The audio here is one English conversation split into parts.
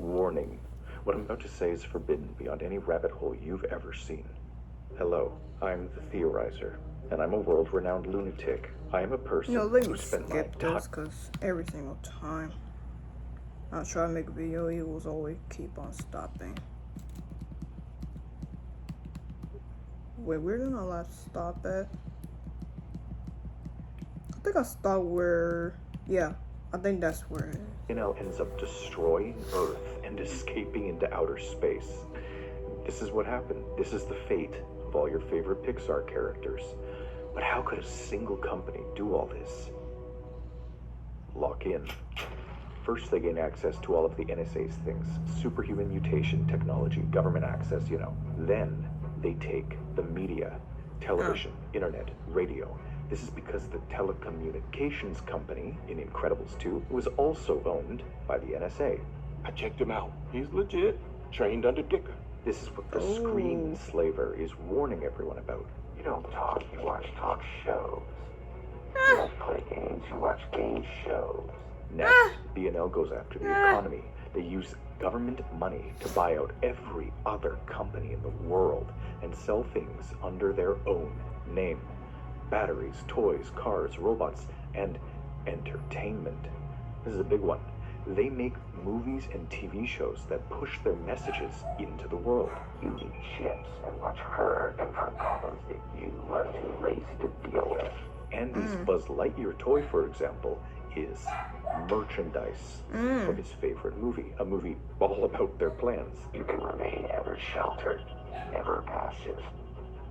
Warning. What I'm about to say is forbidden beyond any rabbit hole you've ever seen. Hello, I'm the Theorizer, and I'm a world-renowned lunatic. I am a person let who me spent my skip this because every single time I try to make a video, it will always keep on stopping. Wait, where did my last stop at? I think I stopped where... Yeah, I think that's where it is. BNL ends up destroying Earth and escaping into outer space. This is what happened. This is the fate of all your favorite Pixar characters. But how could a single company do all this? Lock in. First, they gain access to all of the NSA's things. Superhuman mutation technology, government access, Then, they take the media, television, internet, radio. This is because the telecommunications company in Incredibles 2 was also owned by the NSA. I checked him out. He's legit. Trained under Dicker. This is what the screen slaver is warning everyone about. You don't talk, you watch talk shows. You don't play games, you watch game shows. Next, BNL goes after the economy. They use government money to buy out every other company in the world and sell things under their own name. Batteries, toys, cars, robots, and entertainment. This is a big one. They make movies and TV shows that push their messages into the world. You eat chips and watch her and her problems that you are too lazy to deal with. Andy's Buzz Lightyear toy, for example, is merchandise of his favorite movie, a movie all about their plans. You can remain ever sheltered, ever passive,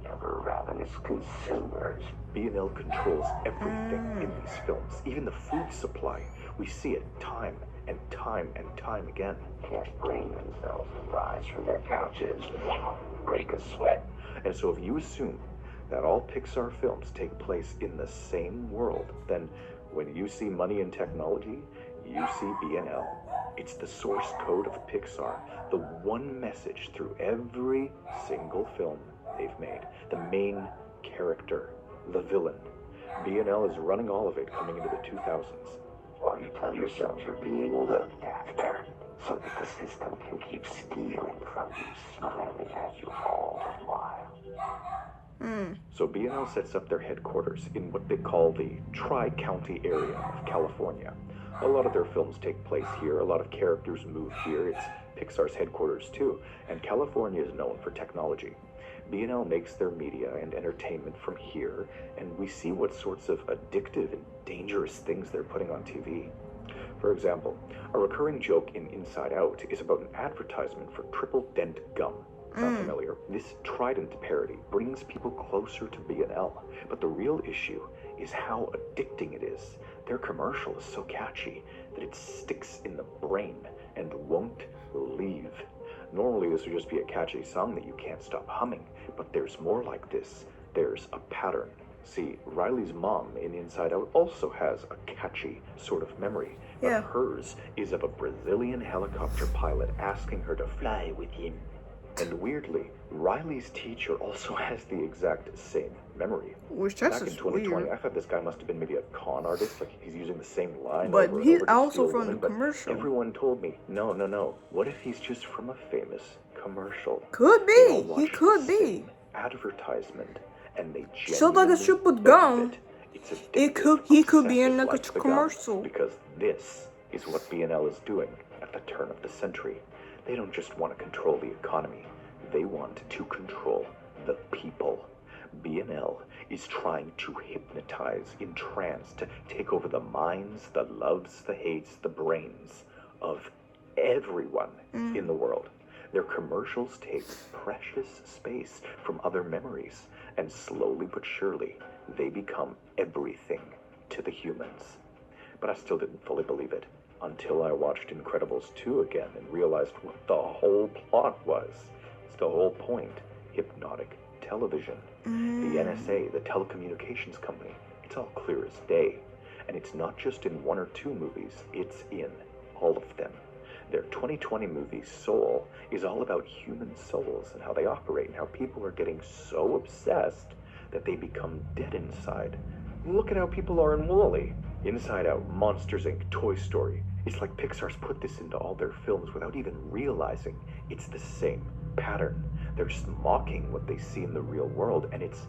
ever ravenous consumers. B&L controls everything in these films, even the food supply. We see it time and time and time again. Can't bring themselves to rise from their couches, break a sweat. And so if you assume that all Pixar films take place in the same world, then when you see money and technology, you see B&L. It's the source code of Pixar, the one message through every single film they've made. The main character, the villain. B&L is running all of it coming into the 2000s. Or you tell yourself you're being looked after, so that the system can keep stealing from you, smiling at you all the while. So B&L sets up their headquarters in what they call the Tri-County area of California. A lot of their films take place here, a lot of characters move here. It's Pixar's headquarters too, and California is known for technology. B&L makes their media and entertainment from here, and we see what sorts of addictive and dangerous things they're putting on TV. For example, a recurring joke in Inside Out is about an advertisement for Triple Dent Gum. Not familiar? This Trident parody brings people closer to B&L, but the real issue is how addicting it is. Their commercial is so catchy that it sticks in the brain and won't leave. Normally this would just be a catchy song that you can't stop humming, but there's more like this. There's a pattern. See, Riley's mom in Inside Out also has a catchy sort of memory, but hers is of a Brazilian helicopter pilot asking her to fly with him. And weirdly, Riley's teacher also has the exact same memory. Which Back in 2020, I thought this guy must have been maybe a con artist, like he's using the same line But over and he's over to also steal from women, the but commercial. Everyone told me, no. What if he's just from a famous commercial? Could They all be. watch He the could be. same advertisement, and they So like a genuinely strip with believe gum. it. It's He could be in obsessive like a the gum, commercial. because this is what B&L is doing at the turn of the century. They don't just want to control the economy. They want to control the people. B&L is trying to hypnotize, entrance, to take over the minds, the loves, the hates, the brains of everyone in the world. Their commercials take precious space from other memories, and slowly but surely, they become everything to the humans. But I still didn't fully believe it until I watched Incredibles 2 again and realized what the whole plot was. It's the whole point. Hypnotic television. The NSA, the telecommunications company, it's all clear as day. And it's not just in one or two movies, it's in all of them. Their 2020 movie, Soul, is all about human souls and how they operate and how people are getting so obsessed that they become dead inside. Look at how people are in Wall-E. Inside Out, Monsters Inc., Toy Story. It's like Pixar's put this into all their films without even realizing it's the same pattern. They're just mocking what they see in the real world, and it's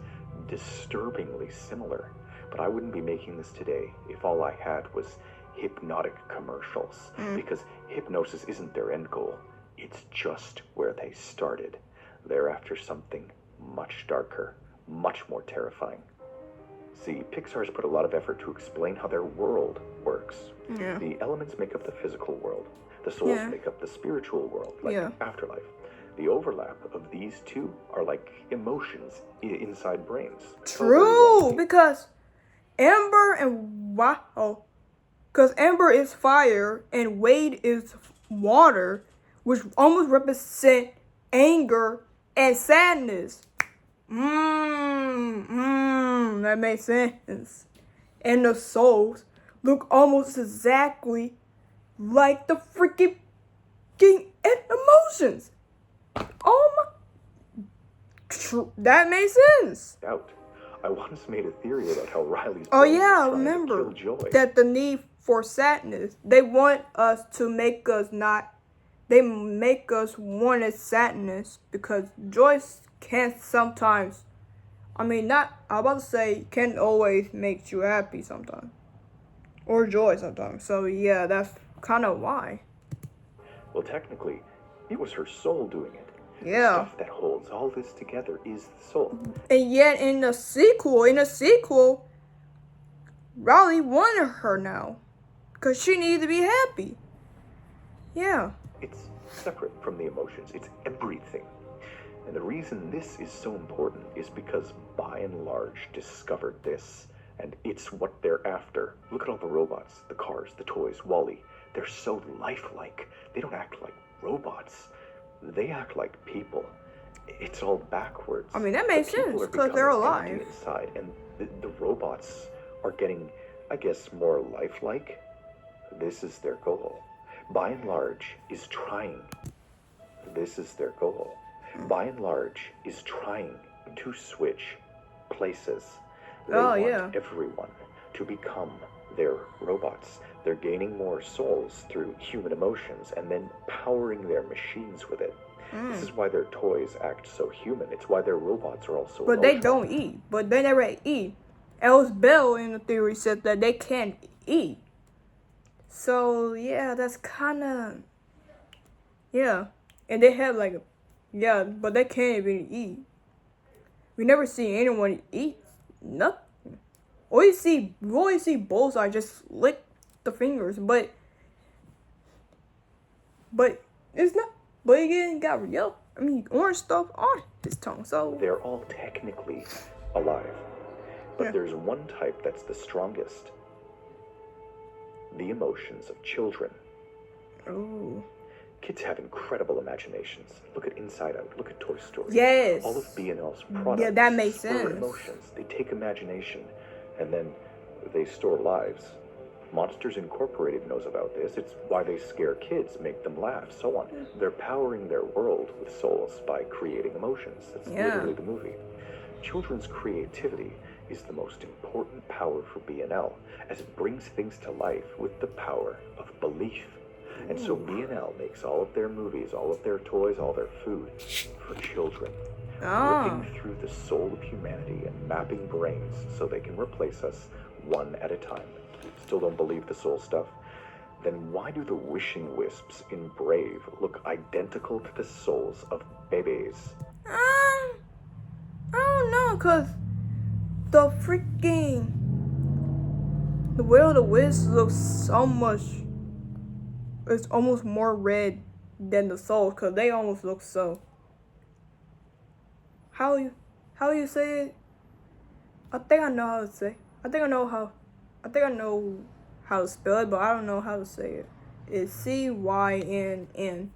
disturbingly similar. But I wouldn't be making this today if all I had was hypnotic commercials, because hypnosis isn't their end goal. It's just where they started. They're after something much darker, much more terrifying. See, Pixar's put a lot of effort to explain how their world works. Yeah. The elements make up the physical world. The souls make up the spiritual world, like afterlife. The overlap of these two are like emotions inside brains. True, because Amber and because Amber is fire and Wade is water, which almost represent anger and sadness. That makes sense. And the souls look almost exactly like the freaking emotions. Oh my. That makes sense. Out. I once made a theory about how Riley's Oh brain yeah, is I trying to remember kill Joy. that the need for sadness. They want us to make us not. They make us want a sadness because joy can sometimes. I mean, not. I'm about to say can always make you happy sometimes, or joy sometimes. So yeah, that's kind of why. Well, technically, it was her soul doing it. Yeah. The stuff that holds all this together is the soul. And yet in the sequel, Riley wanted her now, cause she needed to be happy. Yeah. It's separate from the emotions. It's everything. And the reason this is so important is because by and large discovered this, and it's what they're after. Look at all the robots, the cars, the toys, Wall-E. They're so lifelike. They don't act like robots. They act like people. It's all backwards. I mean, that makes sense because they're alive. Inside, and the robots are getting, I guess, more lifelike. This is their goal. By and large, is trying. This is their goal. By and large, is trying to switch places. They want everyone to become their robots. They're gaining more souls through human emotions and then powering their machines with it. This is why their toys act so human. It's why their robots are also But they don't eat. But they never eat. Else Bell in the theory said that they can't eat. So yeah, that's kind of and they have like but they can't even eat. We never see anyone eat nothing. We always see Bullseye just lick the fingers, but it's not. But he got orange stuff on his tongue. So they're all technically alive, but there's one type that's the strongest. The emotions of children. Oh. Kids have incredible imaginations. Look at Inside Out. Look at Toy Story. Yes. All of B&L's products. Yeah, that makes spur sense. Emotions. They take imagination, and then they store lives. Monsters Incorporated knows about this. It's why they scare kids, make them laugh, so on. They're powering their world with souls by creating emotions. That's literally the movie. Children's creativity is the most important power for B&L, as it brings things to life with the power of belief. And so B&L makes all of their movies, all of their toys, all their food for children. Looking through the soul of humanity and mapping brains so they can replace us one at a time. Still don't believe the soul stuff? Then why do the wishing wisps in Brave look identical to the souls of babies? I don't know, cause the Will o' the Wisp looks so much. It's almost more red than the souls, cause they almost look so. How you say it? I think I know how to say. I think I know how to spell it, but I don't know how to say it. It's CYNN.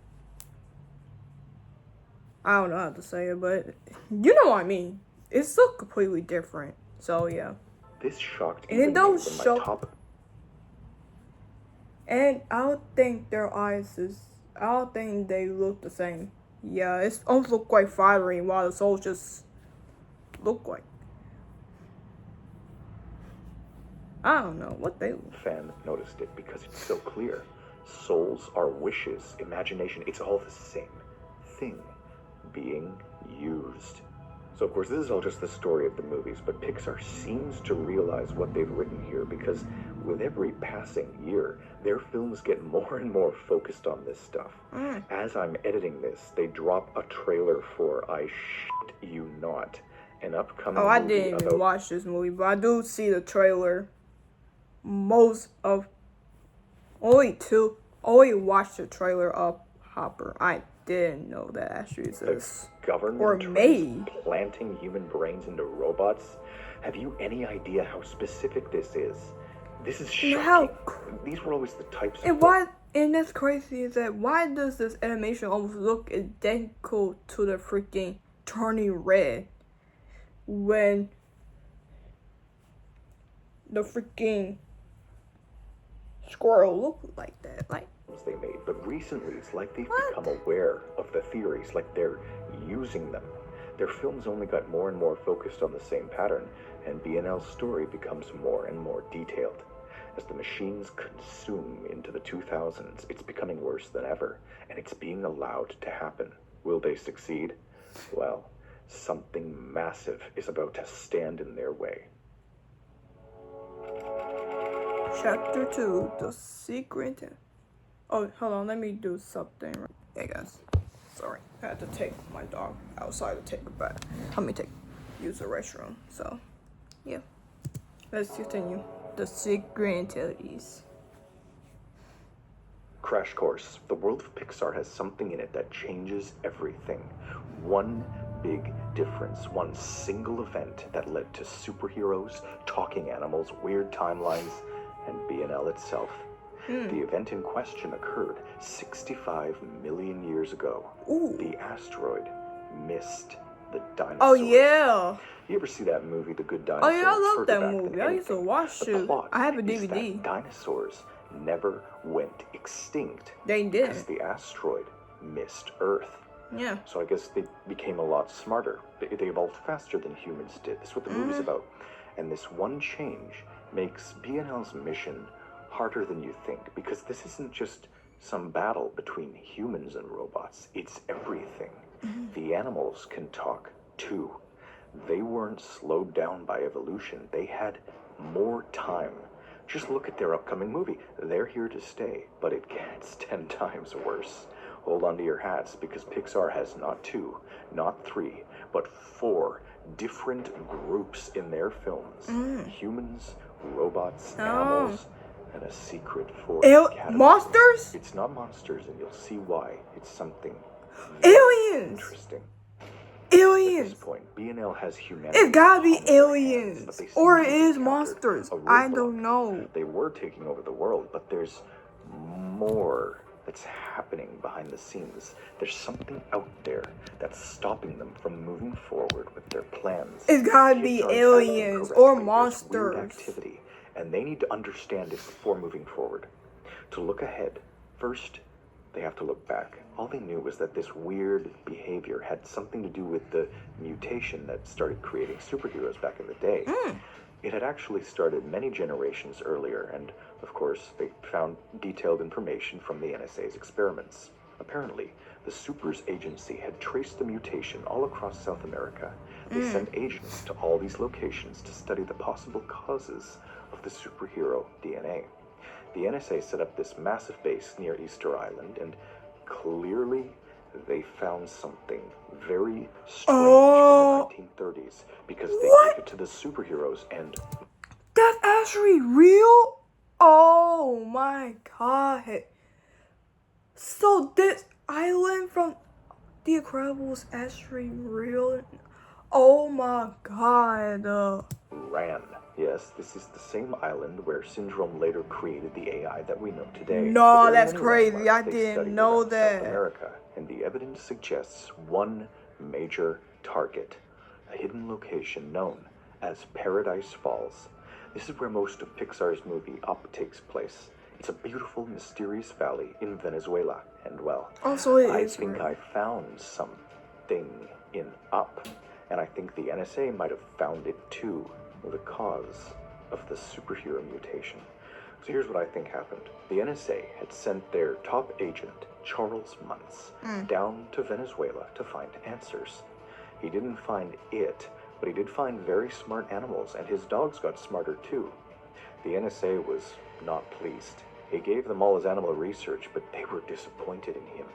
I don't know how to say it, but you know what I mean. It's so completely different. So yeah. This shocked And even those me when show- my top. And I don't think their eyes I don't think they look the same. Yeah, it's almost look quite fiery while the souls just look like. I don't know what they look. Fan noticed it because it's so clear. souls, our wishes, imagination, it's all the same thing being used. So, of course, this is all just the story of the movies, but Pixar seems to realize what they've written here because with every passing year, their films get more and more focused on this stuff. As I'm editing this, they drop a trailer for I Shit You Not, an upcoming movie. I didn't even watch this movie, but I do see the trailer. Only watched the trailer of Hopper. I didn't know that actually exists. The government or made planting human brains into robots. Have you any idea how specific this is? This is shocking. These were always the types of... And that's crazy is that why does this animation almost look identical to the freaking turning red when the freaking squirrel looked like that? Like they made, but recently it's like they've become aware of the theories, like they're using them. Their films only got more and more focused on the same pattern, and B&L's story becomes more and more detailed. As the machines consume into the 2000s, it's becoming worse than ever, and it's being allowed to happen. Will they succeed? Well, something massive is about to stand in their way. Chapter 2, The Secret... Oh, hold on, let me do something. Hey guys, sorry, I had to take my dog outside to take a bath. Use the restroom, so, yeah. Let's continue. The Secretaries. Crash course. The world of Pixar has something in it that changes everything. One big difference, one single event that led to superheroes, talking animals, weird timelines, and B&L itself. The event in question occurred 65 million years ago. Ooh. The asteroid missed the dinosaurs. Oh, yeah. You ever see that movie, The Good Dinosaur? Oh, yeah, I love that movie. I used to watch it. I have a DVD. That dinosaurs never went extinct. They did. Because the asteroid missed Earth. Yeah. So I guess they became a lot smarter. They evolved faster than humans did. That's what the movie's about. And this one change makes B&L's mission harder than you think, because this isn't just some battle between humans and robots. It's everything. The animals can talk too. They weren't slowed down by evolution. They had more time. Just look at their upcoming movie. They're here to stay, but it gets 10 times worse. Hold on to your hats, because Pixar has not 2, not 3, but 4 different groups in their films. Humans, robots, animals, and a secret fourth category. Monsters? It's not monsters, and you'll see why. It's something aliens. Interesting. Aliens. At this point, B&L has humanity. It gotta be aliens, or it is monsters. I don't know. They were taking over the world, but there's more that's happening behind the scenes. There's something out there that's stopping them from moving forward with their plans. It's gotta be aliens or monsters. Activity, and they need to understand it before moving forward. To look ahead, first, they have to look back. All they knew was that this weird behavior had something to do with the mutation that started creating superheroes back in the day. It had actually started many generations earlier, and of course, they found detailed information from the NSA's experiments. Apparently, the Supers Agency had traced the mutation all across South America. They sent agents to all these locations to study the possible causes of the superhero DNA. The NSA set up this massive base near Easter Island, and clearly they found something very strange in the 1930s, because they gave it to the superheroes, and... That's actually real? Oh my god. So this island from The Incredibles actually real? Oh my god. Ran. Yes, this is the same island where Syndrome later created the AI that we know today. No, that's crazy. I didn't know that. South America, and the evidence suggests one major target, a hidden location known as Paradise Falls. This is where most of Pixar's movie Up takes place. It's a beautiful, mysterious valley in Venezuela, and well, I think I found something in Up, and I think the NSA might have found it too. The cause of the superhero mutation. So here's what I think happened. The NSA had sent their top agent, Charles Muntz, down to Venezuela to find answers. He didn't find it, but he did find very smart animals, and his dogs got smarter too. The NSA was not pleased. He gave them all his animal research, but they were disappointed in him.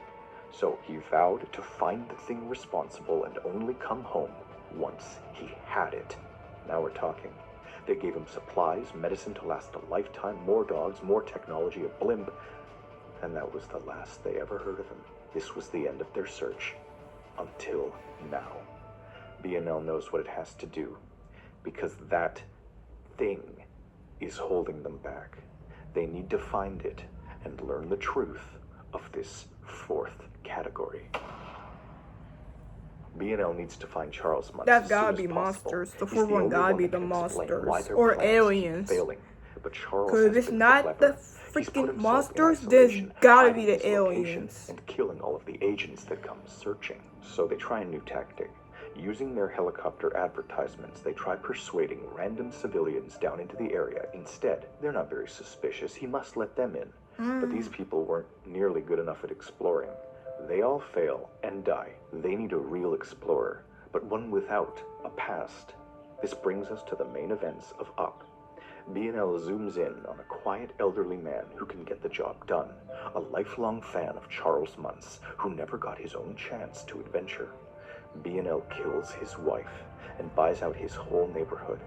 So he vowed to find the thing responsible and only come home once he had it. Now we're talking. They gave him supplies, medicine to last a lifetime, more dogs, more technology, a blimp, and that was the last they ever heard of him. This was the end of their search. Until now. BNL knows what it has to do, because that thing is holding them back. They need to find it and learn the truth of this fourth category. BNL needs to find Charles Muntz. That's gotta be monsters. The fourth one gotta be the monsters or aliens. Because if it's not the freaking monsters, there's gotta be the aliens. And killing all of the agents that come searching. So they try a new tactic. Using their helicopter advertisements, they try persuading random civilians down into the area. Instead, they're not very suspicious. He must let them in. But these people weren't nearly good enough at exploring. They all fail and die. They need a real explorer, but one without a past. This brings us to the main events of Up. BNL zooms in on a quiet elderly man who can get the job done, a lifelong fan of Charles Muntz, who never got his own chance to adventure. BNL kills his wife and buys out his whole neighborhood.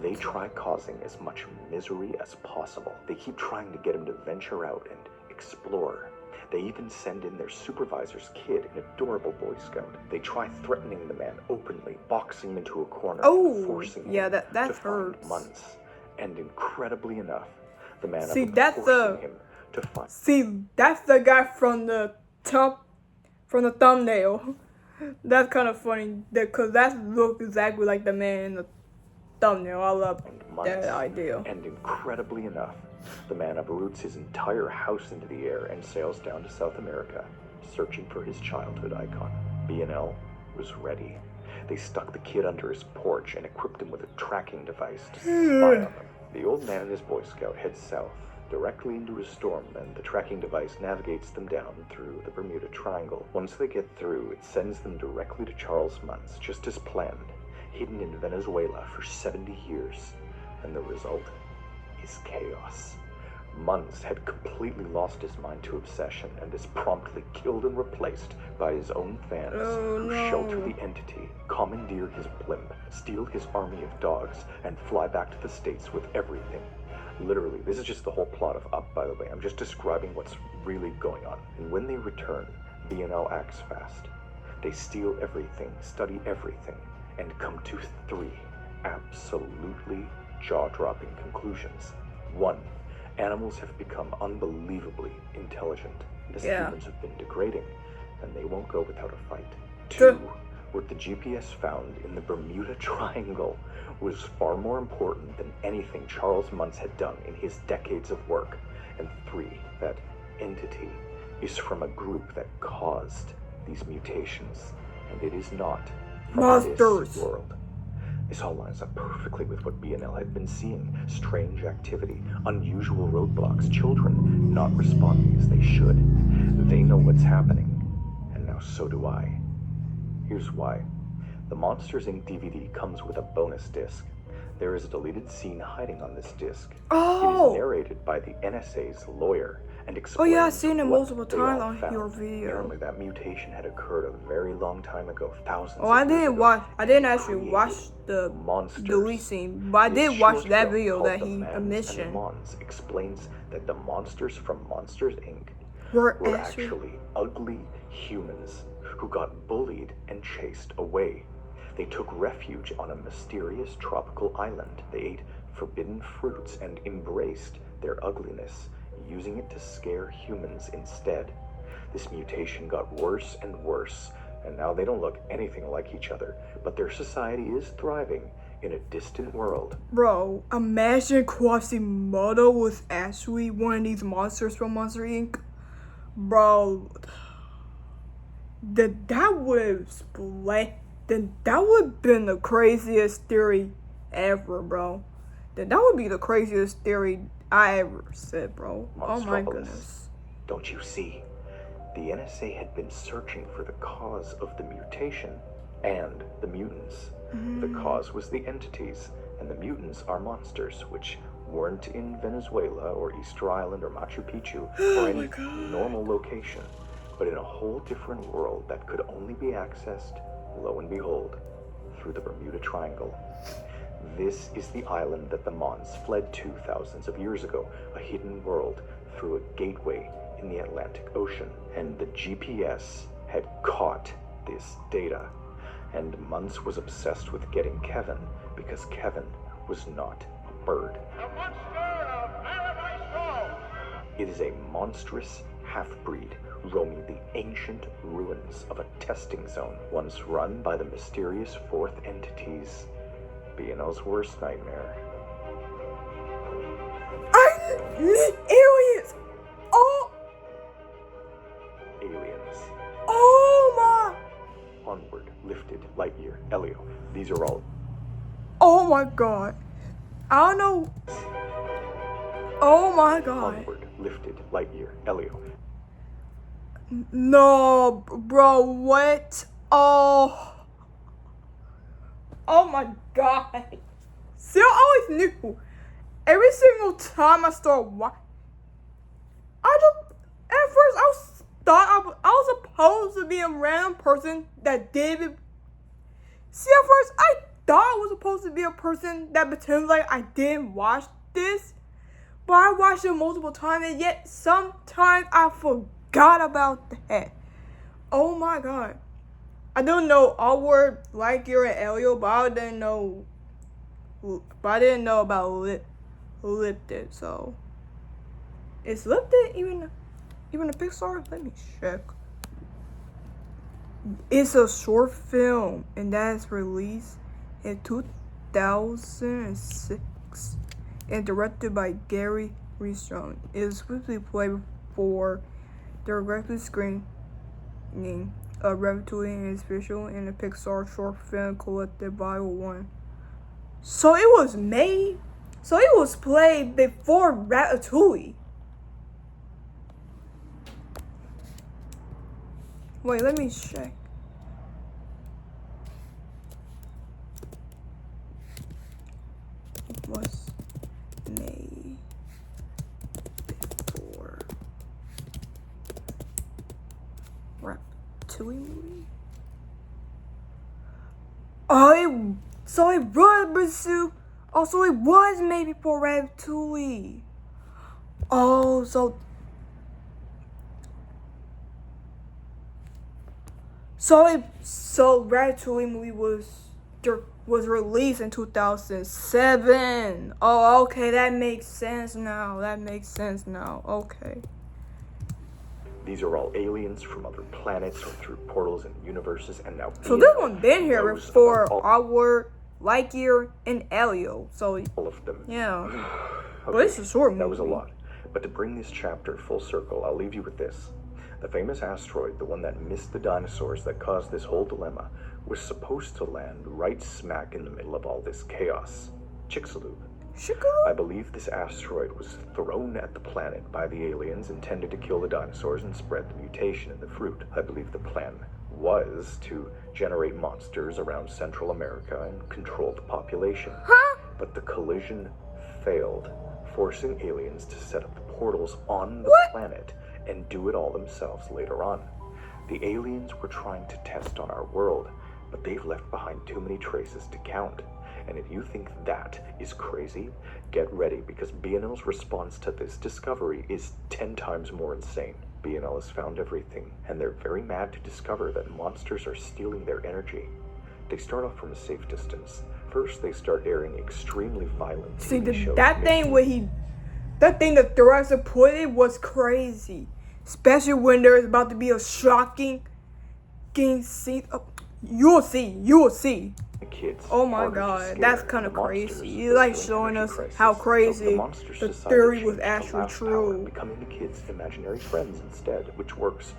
They try causing as much misery as possible. They keep trying to get him to venture out and explore. They even send in their supervisor's kid, an adorable Boy Scout. They try threatening the man openly, boxing him into a corner, and forcing him to find Muntz. And incredibly enough, the man that's the guy from the thumbnail. That's kind of funny because that looks exactly like the man in the thumbnail. I love that idea. And incredibly enough, the man uproots his entire house into the air and sails down to South America, searching for his childhood icon. BNL was ready. They stuck the kid under his porch and equipped him with a tracking device to spy on them. The old man and his Boy Scout head south, directly into a storm, and the tracking device navigates them down through the Bermuda Triangle. Once they get through, it sends them directly to Charles Muntz, just as planned, hidden in Venezuela for 70 years. And the result is chaos. Muntz had completely lost his mind to obsession and is promptly killed and replaced by his own fans who shelter the entity, commandeer his blimp, steal his army of dogs, and fly back to the States with everything. Literally, this is just the whole plot of Up, by the way. I'm just describing what's really going on. And when they return, BNL acts fast. They steal everything, study everything, and come to 3 absolutely jaw-dropping conclusions. 1. Animals have become unbelievably intelligent. As humans have been degrading, and they won't go without a fight. 2. What the GPS found in the Bermuda Triangle was far more important than anything Charles Muntz had done in his decades of work. And 3. That entity is from a group that caused these mutations, and it is not from this world. This all lines up perfectly with what BNL had been seeing. Strange activity, unusual roadblocks, children not responding as they should. They know what's happening, and now so do I. Here's why. The Monsters, Inc. DVD comes with a bonus disc. There is a deleted scene hiding on this disc. It is narrated by the NSA's lawyer and explains I've seen it multiple times on your video. Apparently that mutation had occurred a very long time ago, thousands of I years ago. didn't actually watch the delete scene, but I did watch that video that he mentioned. Mons explains that the monsters from Monsters, Inc. were actually ugly humans who got bullied and chased away. They took refuge on a mysterious tropical island. They ate forbidden fruits and embraced their ugliness, using it to scare humans instead. This mutation got worse and worse, and now they don't look anything like each other, but their society is thriving in a distant world. Bro, imagine Quasimodo was actually one of these monsters from Monster Inc. Bro, that would have been the craziest theory ever, bro. That would be the craziest theory I ever said, bro. Oh my Monstropolis. goodness. Don't you see? The NSA had been searching for the cause of the mutation and the mutants. The cause was the entities, and the mutants are monsters, which weren't in Venezuela or Easter Island or Machu Picchu or any normal location, but in a whole different world that could only be accessed, lo and behold, through the Bermuda Triangle. This is the island that the Mons fled to thousands of years ago, a hidden world through a gateway in the Atlantic Ocean. And the GPS had caught this data. And Muntz was obsessed with getting Kevin because Kevin was not a bird. The monster of Paradise Falls! It is a monstrous half-breed roaming the ancient ruins of a testing zone once run by the mysterious fourth entities, B&L's worst nightmare. I need aliens! Oh! Aliens. Oh my! Onward, Lifted, Lightyear, Elio. These are all Oh my god. I don't know. Oh my god. Onward, Lifted, Lightyear, Elio. No, bro, what? Oh. Oh my god. See, I always knew. Every single time I start watching, at first I was supposed to be a random person that did it. See, at first I thought I was supposed to be a person that pretends like I didn't watch this, but I watched it multiple times, and yet sometimes I forgot about that. Oh my god. I don't know Onward, Lightyear, and Elio, but I didn't know about Lifted, so. Is Lifted even a Pixar? Let me check. It's a short film, and that's released in 2006 and directed by Gary Reestrom. It was briefly played before the regular screening of Ratatouille and its visual in the Pixar short film collected Volume 1. So it was played before Ratatouille. Wait, let me check. It was made before Ratatouille movie. So it was made before Ratatouille. Oh, so Ratatouille movie was released in 2007. Oh, okay, that makes sense now. Okay. These are all aliens from other planets or through portals and universes, and now. So this one been here before Onward, Lightyear, and Elio. So all of them. Yeah. Okay, But it's a short movie. That was a lot. But to bring this chapter full circle, I'll leave you with this. The famous asteroid, the one that missed the dinosaurs that caused this whole dilemma, was supposed to land right smack in the middle of all this chaos. Chicxulub. I believe this asteroid was thrown at the planet by the aliens intended to kill the dinosaurs and spread the mutation in the fruit. I believe the plan was to generate monsters around Central America and control the population. But the collision failed, forcing aliens to set up the portals on the planet and do it all themselves later on. The aliens were trying to test on our world, but they've left behind too many traces to count. And if you think that is crazy, get ready, because B&L's response to this discovery is 10 times more insane. B&L has found everything, and they're very mad to discover that monsters are stealing their energy. They start off from a safe distance. First, they start airing extremely violent TV shows. That thing the director put it was crazy. Especially when there's about to be a shocking scene. You'll see. The kids. Oh my god, that's kind of crazy. You like showing us how crazy the theory was actually true. Becoming the kids' imaginary friends instead, which works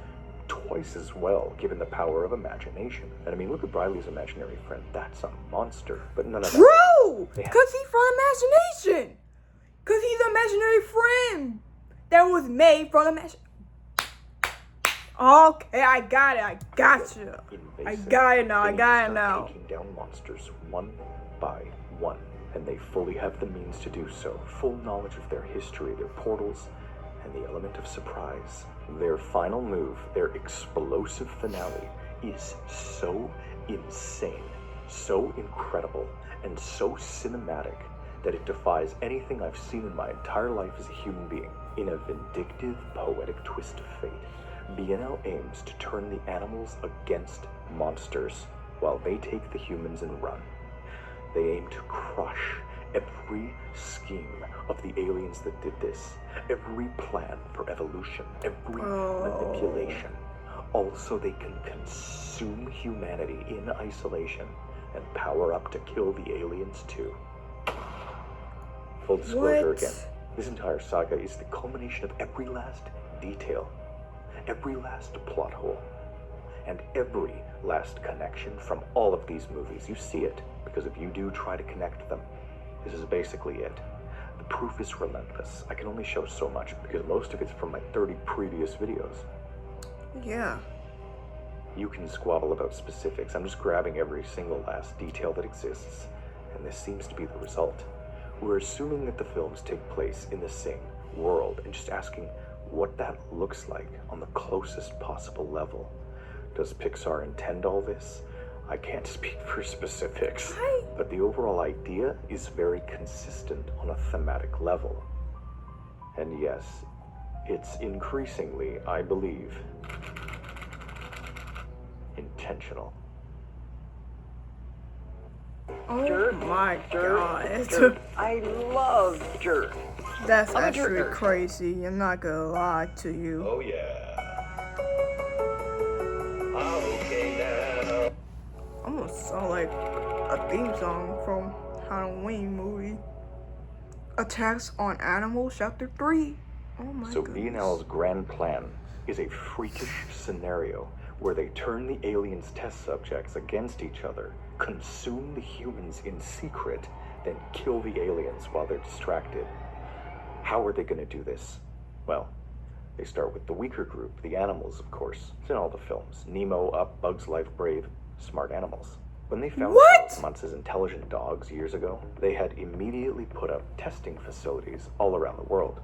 twice as well given the power of imagination. And I mean, look at Riley's imaginary friend. That's a monster. But none of that. True! Because he's from imagination. Because he's an imaginary friend that was made from imaginary. Okay, I got it. I got you. I got it now. I got it now. Taking down monsters one by one, and they fully have the means to do so. Full knowledge of their history, their portals, and the element of surprise. Their final move, their explosive finale, is so insane, so incredible, and so cinematic that it defies anything I've seen in my entire life as a human being. In a vindictive, poetic twist of fate, BNL aims to turn the animals against monsters while they take the humans and run. They aim to crush every scheme of the aliens that did this, every plan for evolution, every manipulation, all so they can consume humanity in isolation and power up to kill the aliens too. Full disclosure again, this entire saga is the culmination of every last detail, every last plot hole, and every last connection from all of these movies. You see it, because if you do try to connect them, this is basically it. The proof is relentless. I can only show so much because most of it's from my 30 previous videos. Yeah. You can squabble about specifics. I'm just grabbing every single last detail that exists, and this seems to be the result. We're assuming that the films take place in the same world and just asking what that looks like on the closest possible level. Does Pixar intend all this? I can't speak for specifics, but the overall idea is very consistent on a thematic level. And yes, it's increasingly, I believe, intentional. Oh my god. I love Jerk. That's actually crazy. I'm not gonna lie to you. Oh yeah. Okay now. Almost sound like a theme song from Halloween movie. Attacks on Animals Chapter 3. Oh my god. So BNL's grand plan is a freakish scenario where they turn the aliens' test subjects against each other, consume the humans in secret, then kill the aliens while they're distracted. How are they going to do this? Well, they start with the weaker group, the animals, of course. It's in all the films. Nemo, Up, Bugs Life, Brave, smart animals. When they found months as intelligent dogs years ago, they had immediately put up testing facilities all around the world.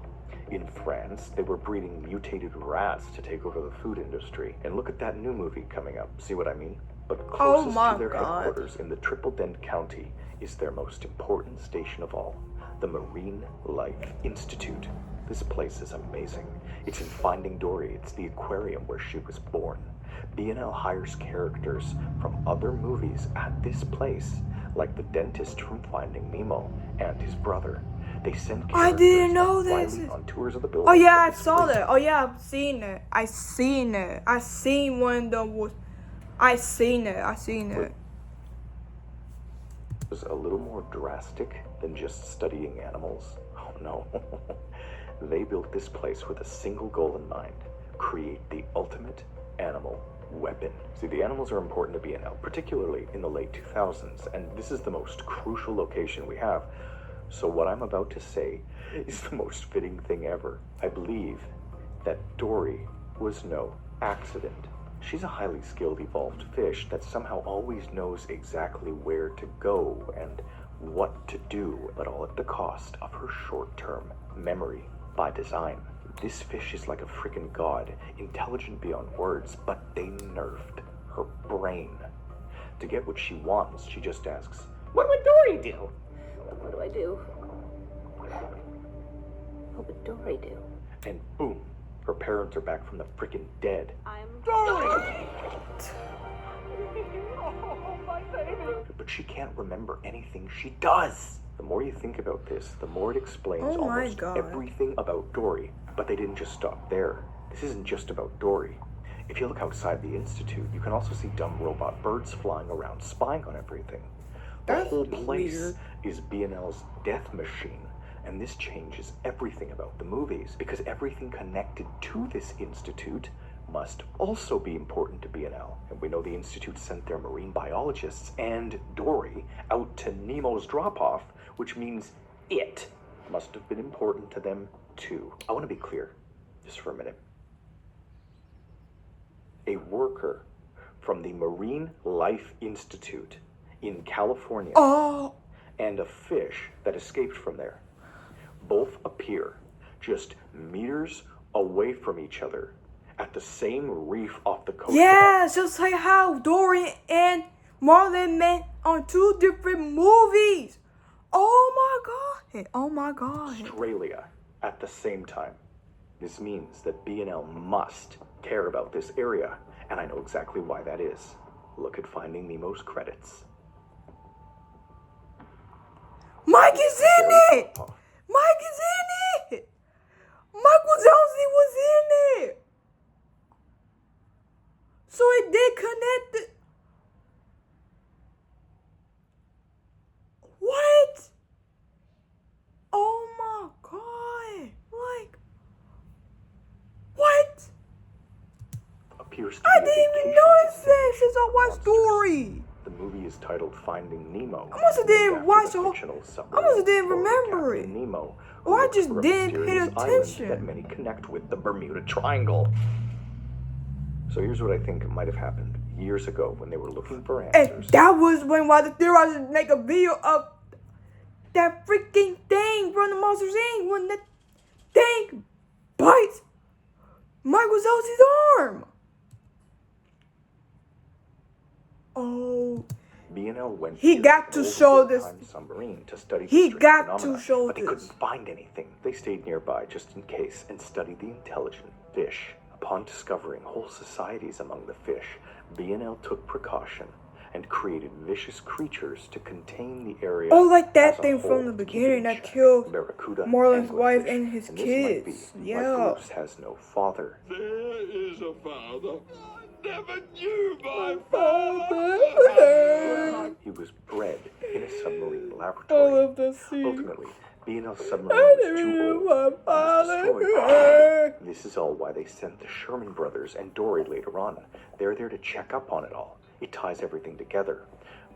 In France, they were breeding mutated rats to take over the food industry. And look at that new movie coming up. See what I mean? But closest to their headquarters in the Triple Dent County is their most important station of all, the Marine Life Institute. This place is amazing. It's in Finding Dory. It's the aquarium where she was born. BNL hires characters from other movies at this place, like the dentist from Finding Nemo and his brother. They send characters I didn't know this. on tours of the building. Oh yeah, I saw that. Oh yeah, I've seen it. I seen one of them. I seen it. It was a little more drastic than just studying animals. Oh no. They built this place with a single goal in mind: create the ultimate animal weapon. See, the animals are important to BNL, particularly in the late 2000s, and this is the most crucial location we have. So what I'm about to say is the most fitting thing ever. I believe that Dory was no accident. She's a highly skilled, evolved fish that somehow always knows exactly where to go and what to do, but all at the cost of her short-term memory by design. This fish is like a freaking god, intelligent beyond words, but they nerfed her brain. To get what she wants, she just asks, What would Dory do? What do I do? What would Dory do? and boom, her parents are back from the freaking dead. I'm Dory! Oh, my baby. But she can't remember anything she does. The more you think about this, the more it explains Oh my almost God. everything about Dory. But they didn't just stop there. This isn't just about Dory. If you look outside the Institute, you can also see dumb robot birds flying around, spying on everything. The That's whole place weird. is BNL's death machine. And this changes everything about the movies, because everything connected to this Institute must also be important to BNL. And we know the Institute sent their marine biologists and Dory out to Nemo's drop-off, which means it must have been important to them too. I want to be clear, just for a minute. A worker from the Marine Life Institute in California and a fish that escaped from there both appear just meters away from each other at the same reef off the coast. Yeah, just like how Dory and Marlin met on 2 different movies. Oh my god. Oh my god. Australia at the same time. This means that B&L must care about this area, and I know exactly why that is. Look at Finding Nemo's credits. Mike is in it! Mike is in it! Michael Wazowski was in it! So it did connect it. What? Oh my god. Like, what? Appears to I be a didn't even vacation notice to this since I watched monsters. Story. The movie is titled Finding Nemo. I must have didn't named watch after the whole. fictional I submarine must have didn't explorer remember Captain it. Nemo, Or I who looks just for a didn't pay mysterious island attention. that many connect with the Bermuda Triangle. So here's what I think might have happened years ago when they were looking for answers. And that was when why the theorizers make a video of that freaking thing from the Monsters Inc. when that thing bites Mike Wazowski's arm. Oh, B&L went He to got an to show old this. time submarine to study the He strange got to phenomena, show but they this. couldn't find anything. They stayed nearby just in case and studied the intelligent fish. Upon discovering whole societies among the fish, B&L took precaution and created vicious creatures to contain the area. Oh, like that as a thing whole from the to keep it beginning in that check. killed Barracuda, Marlin's anglerfish, wife and his this might be kids. why Yeah. Bruce has no father. There is a father. I never knew my Father. He was bred in a submarine I laboratory. love that scene. Ultimately, B&L's I submarine was never too knew old my and was father. destroyed. This is all why they sent the Sherman brothers and Dory later on. They're there to check up on it all. It ties everything together.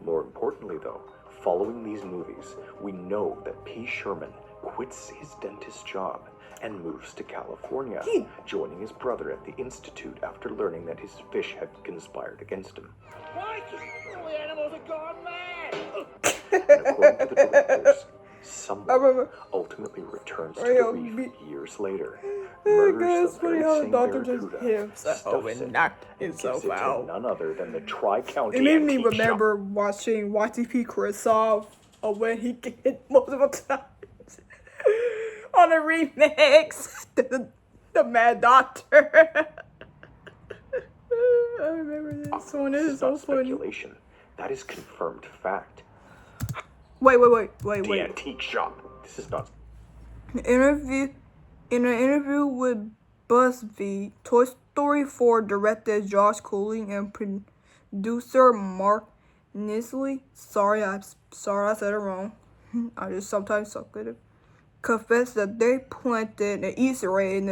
More importantly, though, following these movies, we know that P. Sherman quits his dentist job and moves to California, joining his brother at the Institute after learning that his fish had conspired against him. Mikey! All the animals are gone mad! And according to the directors, I someone remember. ultimately returns to Right, the oh, reef years later, Oh, murders it's the funny very how the same doctor just barracuda, hit himself stuffs and it, knocked and himself gives it to out. none other than the Tri-County It made me Antique Shop. remember watching YTP Kurosawa when he get multiple times on a remix. The Mad Doctor. I remember this one. It This is is so not funny. speculation. That is confirmed fact. Wait. The Antique Shop. This is not. In an interview with BuzzFeed, Toy Story 4 director Josh Cooley and producer Mark Nisley, sorry I said it wrong. I just sometimes suck at it. Confessed that they planted an Easter egg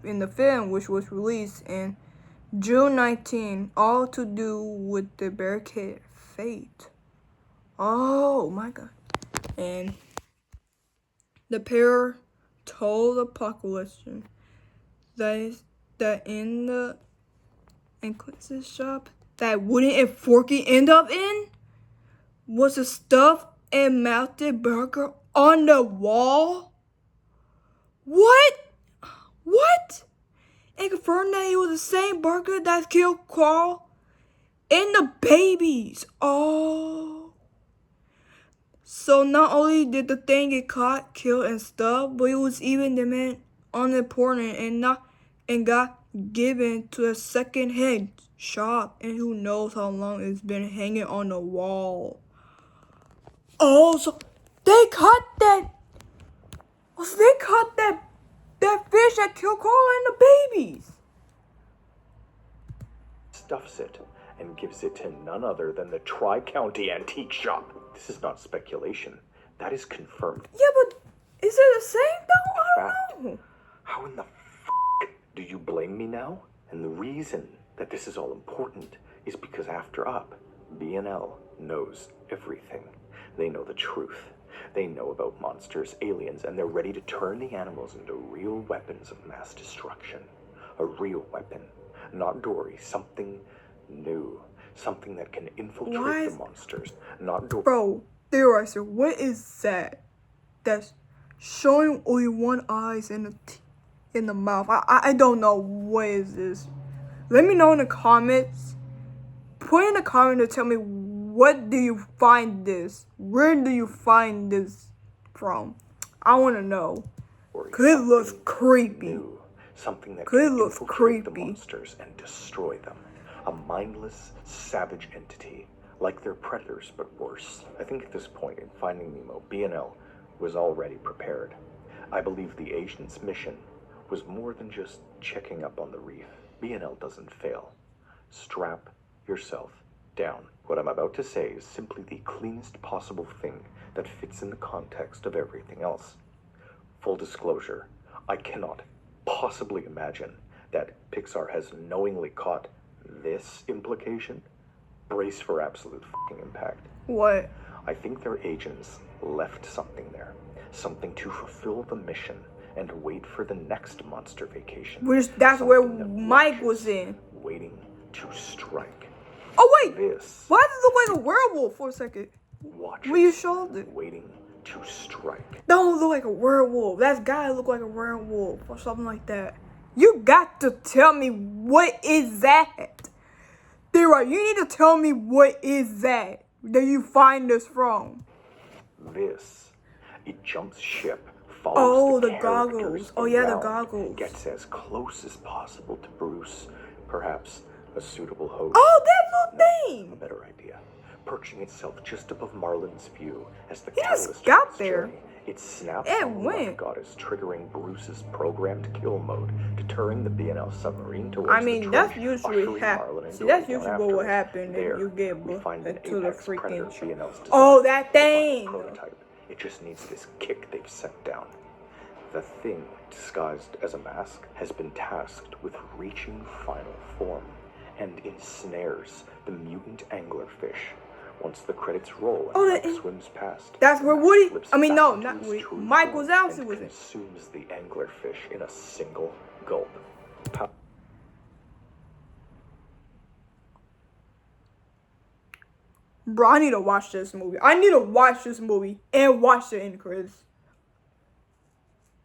in the film, which was released in June 19, all to do with the barricade fate. Oh my god! And the pair told Apocalypse that in the Quincy's shop that Woody and Forky end up in was a stuffed and melted burger on the wall. What? And confirmed that it was the same burger that killed Carl and the babies. Oh. So not only did the thing get caught, killed, and stuffed, but it was even deemed unimportant and got given to a second-hand shop, and who knows how long it's been hanging on the wall. Oh, so they caught that. So they caught that fish that killed Carl and the babies. Stuffs it and gives it to none other than the Tri-County Antique Shop. This is not speculation. That is confirmed Yeah, but is it the same though? I fact. don't know. How in the do you blame me now? And the reason that this is all important is because after Up, B&L knows everything. They know the truth. They know about monsters, aliens, and they're ready to turn the animals into real weapons of mass destruction. A real weapon. Not Dory, something new. Something that can infiltrate the monsters. Not Dory. Bro, theorizer, what is that? That's showing only one eyes in the mouth. I don't know what is this. Let me know in the comments. Put in the comment to tell me what do you find this? Where do you find this from? I want to know. Cause it looks creepy. New, something that can infiltrate the monsters and destroy them. A mindless, savage entity, like their predators but worse. I think at this point in Finding Nemo, B&L was already prepared. I believe the agent's mission was more than just checking up on the reef. B&L doesn't fail. Strap yourself down. What I'm about to say is simply the cleanest possible thing that fits in the context of everything else. Full disclosure, I cannot possibly imagine that Pixar has knowingly caught this implication. Brace for absolute fucking impact. What? I think their agents left something there. Something to fulfill the mission and wait for the next monster vacation. That's where Mike was in. Waiting to strike. Oh wait! This. Why does it look like a werewolf for a second? Watch When you showed it. Waiting to strike. Don't look like a werewolf. That guy look like a werewolf or something like that. You got to tell me what is that? Theorizer, you need to tell me what is that you find this from. This. It jumps ship. Follows the goggles. Oh yeah, the around, goggles. Gets as close as possible to Bruce. Perhaps a suitable host. Oh, that little thing. A better idea. Perching itself just above Marlin's view as the He catalyst just got of its there. journey. It snaps It on the went. left goddess, triggering Bruce's programmed kill mode, deterring the B&L submarine towards I mean, the that's trench, usually ushering Marlin and See, that's Dory down usually what after would it. happen There, if you get we find an into the apex predator freaking. B&L's designed. Oh, that The final thing. prototype. It just needs this kick they've set down. The thing, disguised as a mask, has been tasked with reaching final form and ensnares the mutant anglerfish. Once the credits roll and Mike swims past, That's where the Woody. mask slips I mean, back no, into not its Woody. true Mike form Wazowski and was in. consumes the anglerfish in a single gulp. Bro, I need to watch this movie. I need to watch this movie and watch the end credits.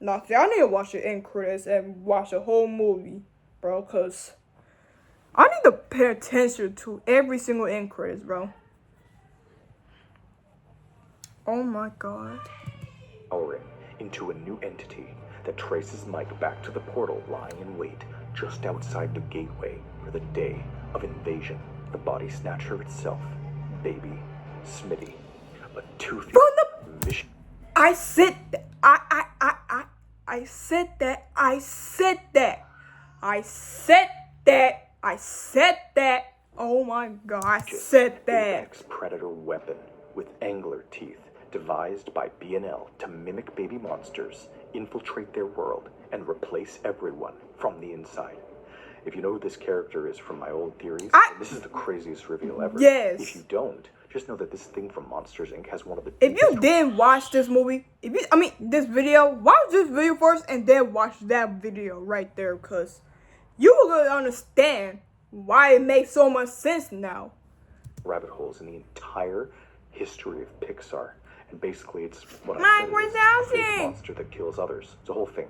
No, see, I need to watch the end credits and watch the whole movie, bro, because I need to pay attention to every single end credits, bro. Oh my god. Powering into a new entity that traces Mike back to the portal lying in wait just outside the gateway for the day of invasion. The body snatcher itself, baby Smitty, a toothy vicious. I said that. I said that. I said that. I said that. I said that. Oh my god, I said that. Apex predator weapon with angler teeth, devised by B&L to mimic baby monsters, infiltrate their world, and replace everyone from the inside. If you know who this character is from my old theories, this is the craziest reveal ever. Yes. If you don't, just know that this thing from Monsters Inc. has one of the If you didn't watch this movie, this video, watch this video first and then watch that video right there, because you will gonna understand why it makes so much sense now. rabbit holes in the entire history of Pixar. And basically it's what Mike I said, it is a big Wazowski. monster that kills others. It's a whole thing.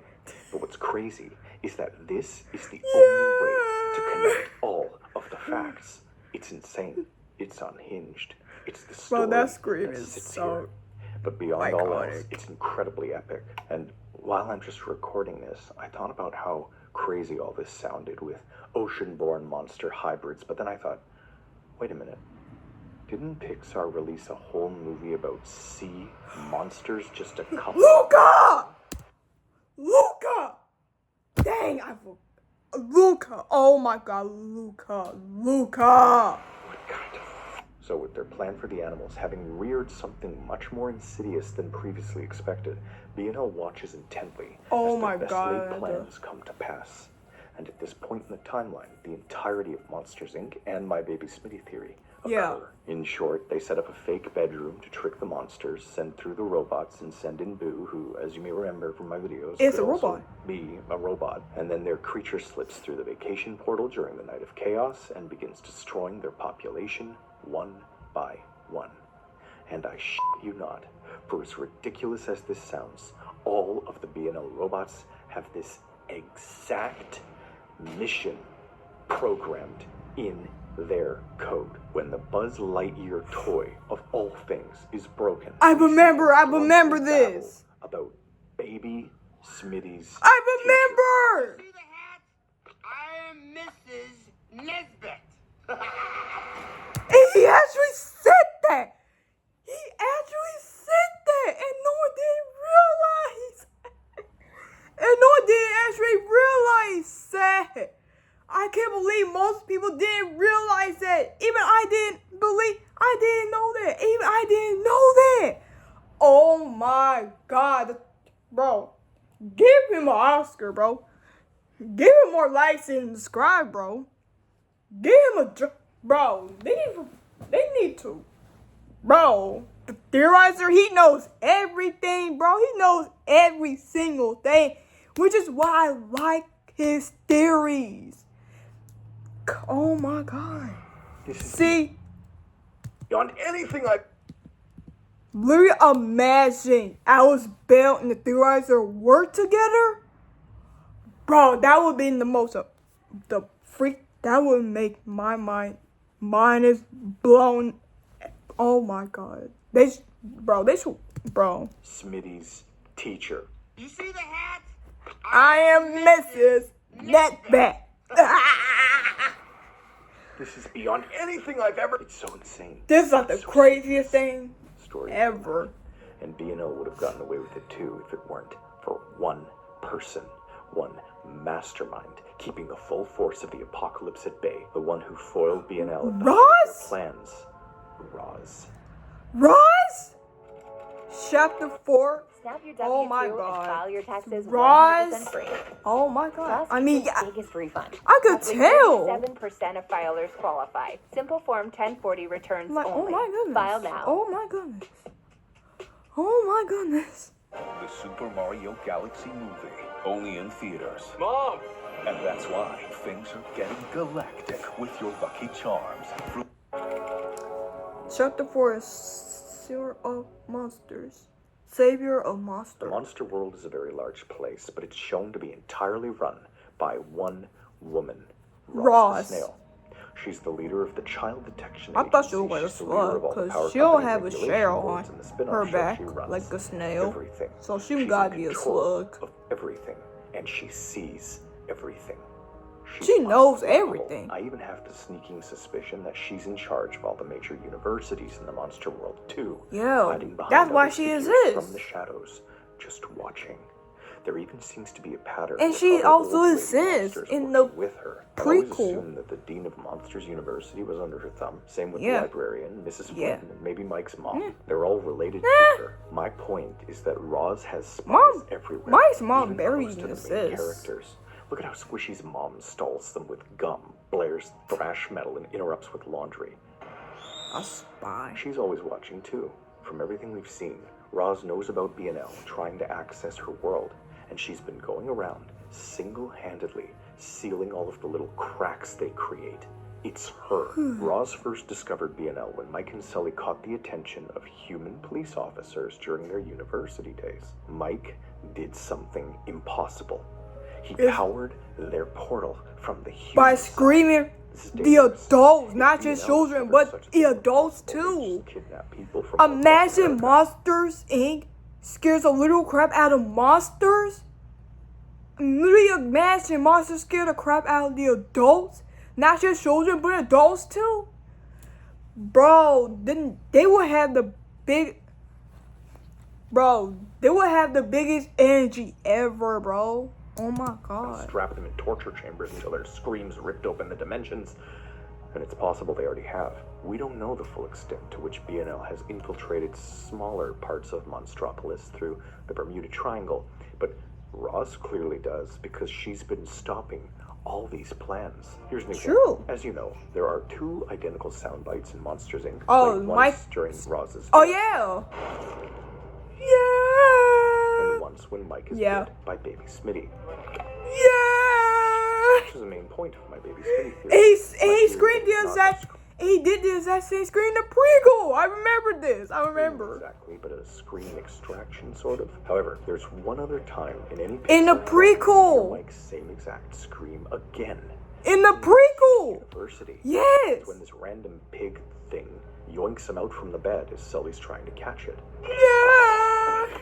But what's crazy is that this is the only way to connect all of the facts. It's insane. It's unhinged. It's the story Bro, that scream that is sits so here. But beyond all else, iconic. it's incredibly epic. And while I'm just recording this, I thought about how crazy all this sounded with ocean-born monster hybrids. But then I thought, wait a minute. Didn't Pixar release a whole movie about sea monsters just a couple? Luca! Dang, Luca! Oh my god, Luca! What kind of... So with their plan for the animals having reared something much more insidious than previously expected, B&L watches intently Oh as my their best God, laid plans come to pass. And at this point in the timeline, the entirety of Monsters, Inc. and My Baby Smitty theory occur. Yeah. In short, they set up a fake bedroom to trick the monsters, send through the robots, and send in Boo, who, as you may remember from my videos, It's could a also robot. be a robot. And then their creature slips through the vacation portal during the night of chaos and begins destroying their population one by one. And I shit you not, for as ridiculous as this sounds, all of the B&L robots have this exact mission programmed in their code. When the Buzz Lightyear toy of all things is broken, I we see remember them drunkenly this. babble about baby Smitty's I remember! See the hat? I am Mrs. Nesbit. He actually said that! He actually said that! And no one didn't realize! And no one didn't actually realize that! I can't believe most people didn't realize that! Even I didn't know that! Even I didn't know that! Oh my god! Bro, give him an Oscar, bro. Give him more likes and subscribe, bro. Give him a... Bro, they need to. Bro, the theorizer, he knows everything, bro. He knows every single thing, which is why I like his theories. Oh my god. See? Beyond anything I... Literally imagine Alice Bell and the theorizer work together. Bro, that would be the most... the freak... That would make my mind... Mine is blown... Oh my god. They should... Bro. Smitty's teacher. You see the hat? I am Mrs. Netback. This is beyond anything I've ever... It's so insane. This is like the So craziest thing story ever. And B&O would have gotten away with it too if it weren't for one person, one mastermind, keeping the full force of the apocalypse at bay, the one who foiled B&L at the height of Roz? their plans. Roz. Roz? Chapter 4. Snap your W-2 Oh my and God. file your taxes Roz? 100% free. Oh my god. Plus, I mean, the yeah, biggest refund. I could Roughly tell. 37% of filers qualify. Simple Form 1040 returns Like, oh only. my goodness. File now. Oh my goodness. Oh my goodness. The Super Mario Galaxy movie, only in theaters. Mom! And that's why things are getting galactic with your Lucky Charms. Chapter 4 is Savior of Monsters. Savior of The Monsters. monster world is a very large place, but it's shown to be entirely run by one woman, Roz. the Snail. She's the leader of the Child Detection I thought she Agency. was She's the leader of all the because power she'll company have a regulation shell boards on and the spin-off her show back she runs. like a snail. Everything. So she She's gotta in be a control slug. of everything, and she sees everything. She's She knows unstoppable. everything. I even have the sneaking suspicion that she's in charge of all the major universities in the monster world too. Yo, hiding behind that's why other she figures exists. from the shadows, just watching. There even seems to be a pattern. And with she other also old lady exists monsters in working the with her. I always prequel. assumed that the dean of Monsters University was under her thumb. Same with Yeah. the librarian, Mrs. Yeah. Flynn, and maybe Mike's mom. Yeah. They're all related Eh. to her. My point is that Roz has spies Mom- everywhere. Mike's mom even barely close to the main exists. characters. Look at how Squishy's mom stalls them with gum, blares thrash metal, and interrupts with laundry. A spy. She's always watching too. From everything we've seen, Roz knows about B&L trying to access her world, and she's been going around single-handedly sealing all of the little cracks they create. It's her. Roz first discovered B&L when Mike and Sully caught the attention of human police officers during their university days. Mike did something impossible. He powered their portal from the human By side. screaming This is the dangerous. adults, If not B&L just children, discovers but such a the thing, adults they too. just kidnap people from all across Imagine America. Monsters Inc. scares a little crap out of monsters. Literally imagine monsters scare the crap out of the adults. Not just children, but adults too. Bro, then they will have the big... Bro, they will have the biggest energy ever, bro. Oh my god. Strap them in torture chambers until their screams ripped open the dimensions. And it's possible they already have. We don't know the full extent to which B&L has infiltrated smaller parts of Monstropolis through the Bermuda Triangle, but Roz clearly does because she's been stopping all these plans. Here's an True. example. As you know, there are 2 identical sound bites in Monsters Inc. Oh, played Mike. once during Roz's Oh, death, yeah. and Yeah. once when Mike is Yeah. bit by Baby Smitty. Yeah. Which is the main point of my Baby Smitty theory. He screamed the exact. He did the exact same scream in the prequel. I remember this. I remember. Exactly, but a scream extraction, sort of. However, there's one other time in any In the Pixar film you prequel. hear Mike's same exact scream again. In the prequel. University. Yes. It's when this random pig thing yoinks him out from the bed as Sully's trying to catch it. Yeah.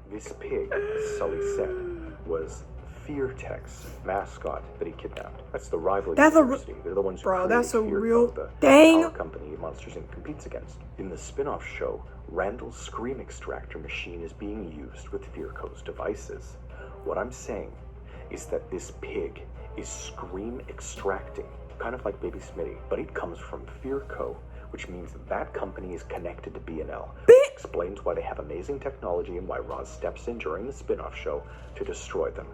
This pig, as Sully said, was Fear-Tech's mascot that he kidnapped. That's the rival That's a university. They're the ones who created that's a Fear real Co, the thing. power company Monsters Inc. competes against. In the spin-off show, Randall's scream extractor machine is being used with Fear Co's devices. What I'm saying is that this pig is scream extracting, kind of like Baby Smitty, but it comes from Fear Co, which means that company is connected to B&L. Which explains why they have amazing technology and why Roz steps in during the spin-off show to destroy them.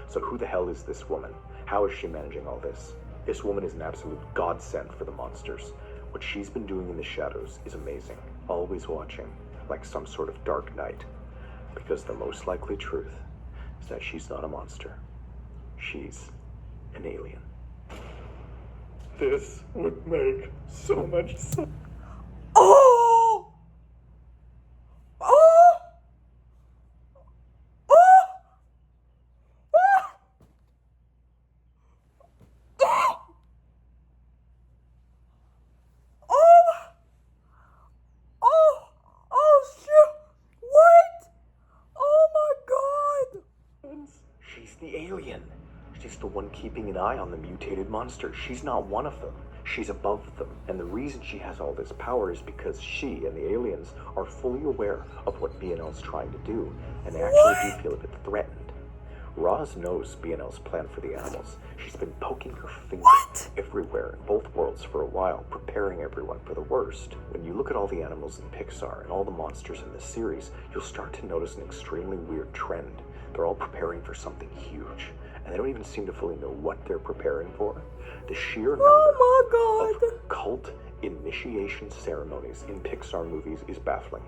So who the hell is this woman? How is she managing all this? This woman is an absolute godsend for the monsters. What she's been doing in the shadows is amazing. Always watching, like some sort of dark night. Because the most likely truth is that she's not a monster. She's an alien. This would make so much sense. Oh. Oh. She's the alien. She's the one keeping an eye on the mutated monster. She's not one of them. She's above them. And the reason she has all this power is because she and the aliens are fully aware of what B&L's trying to do, and they actually do feel a bit threatened. Roz knows B&L's plan for the animals. She's been poking her finger everywhere in both worlds for a while, preparing everyone for the worst. When you look at all the animals in Pixar and all the monsters in this series, you'll start to notice an extremely weird trend. They're all preparing for something huge, and they don't even seem to fully know what they're preparing for. The sheer number of cult initiation ceremonies in Pixar movies is baffling.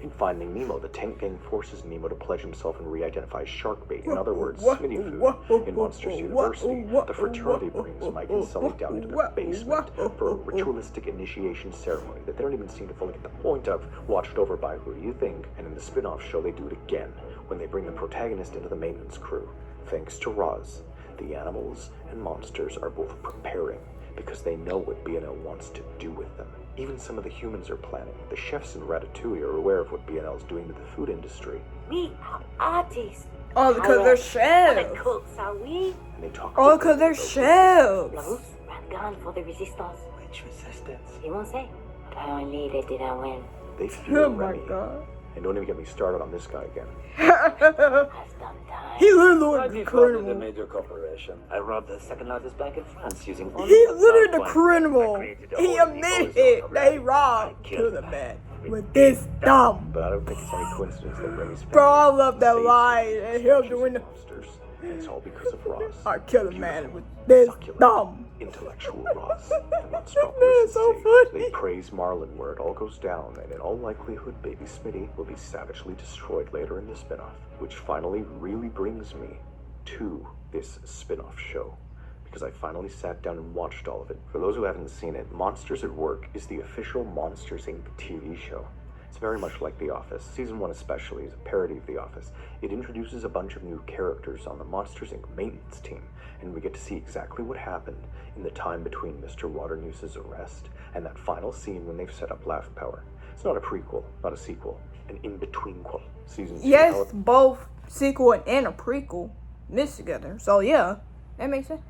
In Finding Nemo, the tank gang forces Nemo to pledge himself and re-identify shark bait. In other words, Smitty food. In Monsters University, the fraternity brings Mike and Sully down into the basement for a ritualistic initiation ceremony that they don't even seem to fully get the point of, watched over by who do you think? And in the spin-off show, they do it again, when they bring the protagonist into the maintenance crew. Thanks to Roz, the animals and monsters are both preparing because they know what B&L wants to do with them. Even some of the humans are planning. The chefs in Ratatouille are aware of what B&L is doing to the food industry. We are artists. Oh, because they're chefs. The cooks are we? And they talk Oh, because they're chefs. Those ran gone for the resistance. Which resistance? He won't say. But I needed did I win? They fear Oh my Remy. god. And don't even get me started on this guy again. Has done time. He literally I looked defrauded a incredible. major corporation. I robbed the second largest bank in France using He only literally a the sound criminal. created a He whole admitted ecosystem it that he around robbed I to killed the him. man with this thumb. But I don't think it's any coincidence that Remy's Bro, I family love that saves line and him statues doing of the monsters. And it's all because of Roz. I kill a man with this Succulent, thumb. intellectual Roz. The Monstropolis Man, is so saved. funny. They praise Marlin where it all goes down, and in all likelihood, Baby Smitty will be savagely destroyed later in the spin-off. Which finally really brings me to this spin-off show, because I finally sat down and watched all of it. For those who haven't seen it, Monsters at Work is the official Monsters Inc. TV show. It's very much like The Office. Season 1 especially is a parody of The Office. It introduces a bunch of new characters on the Monsters Inc. maintenance team, and we get to see exactly what happened in the time between Mr. Waternews's arrest and that final scene when they've set up Laugh Power. It's not a prequel, not a sequel, an in-between-quel. Season 2, Yes, however, both sequel and a prequel mixed together. So yeah, that makes sense.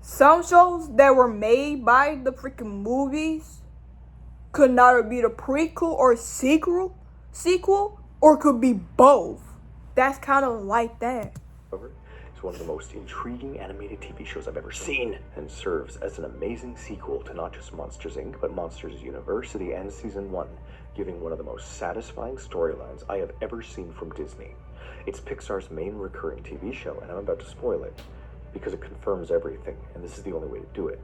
Some shows that were made by the freaking movies could neither be the prequel or sequel, or could be both. That's kind of like that. It's one of the most intriguing animated TV shows I've ever seen, and serves as an amazing sequel to not just Monsters Inc., but Monsters University and Season 1, giving one of the most satisfying storylines I have ever seen from Disney. It's Pixar's main recurring TV show, and I'm about to spoil it. because it confirms everything, and this is the only way to do it.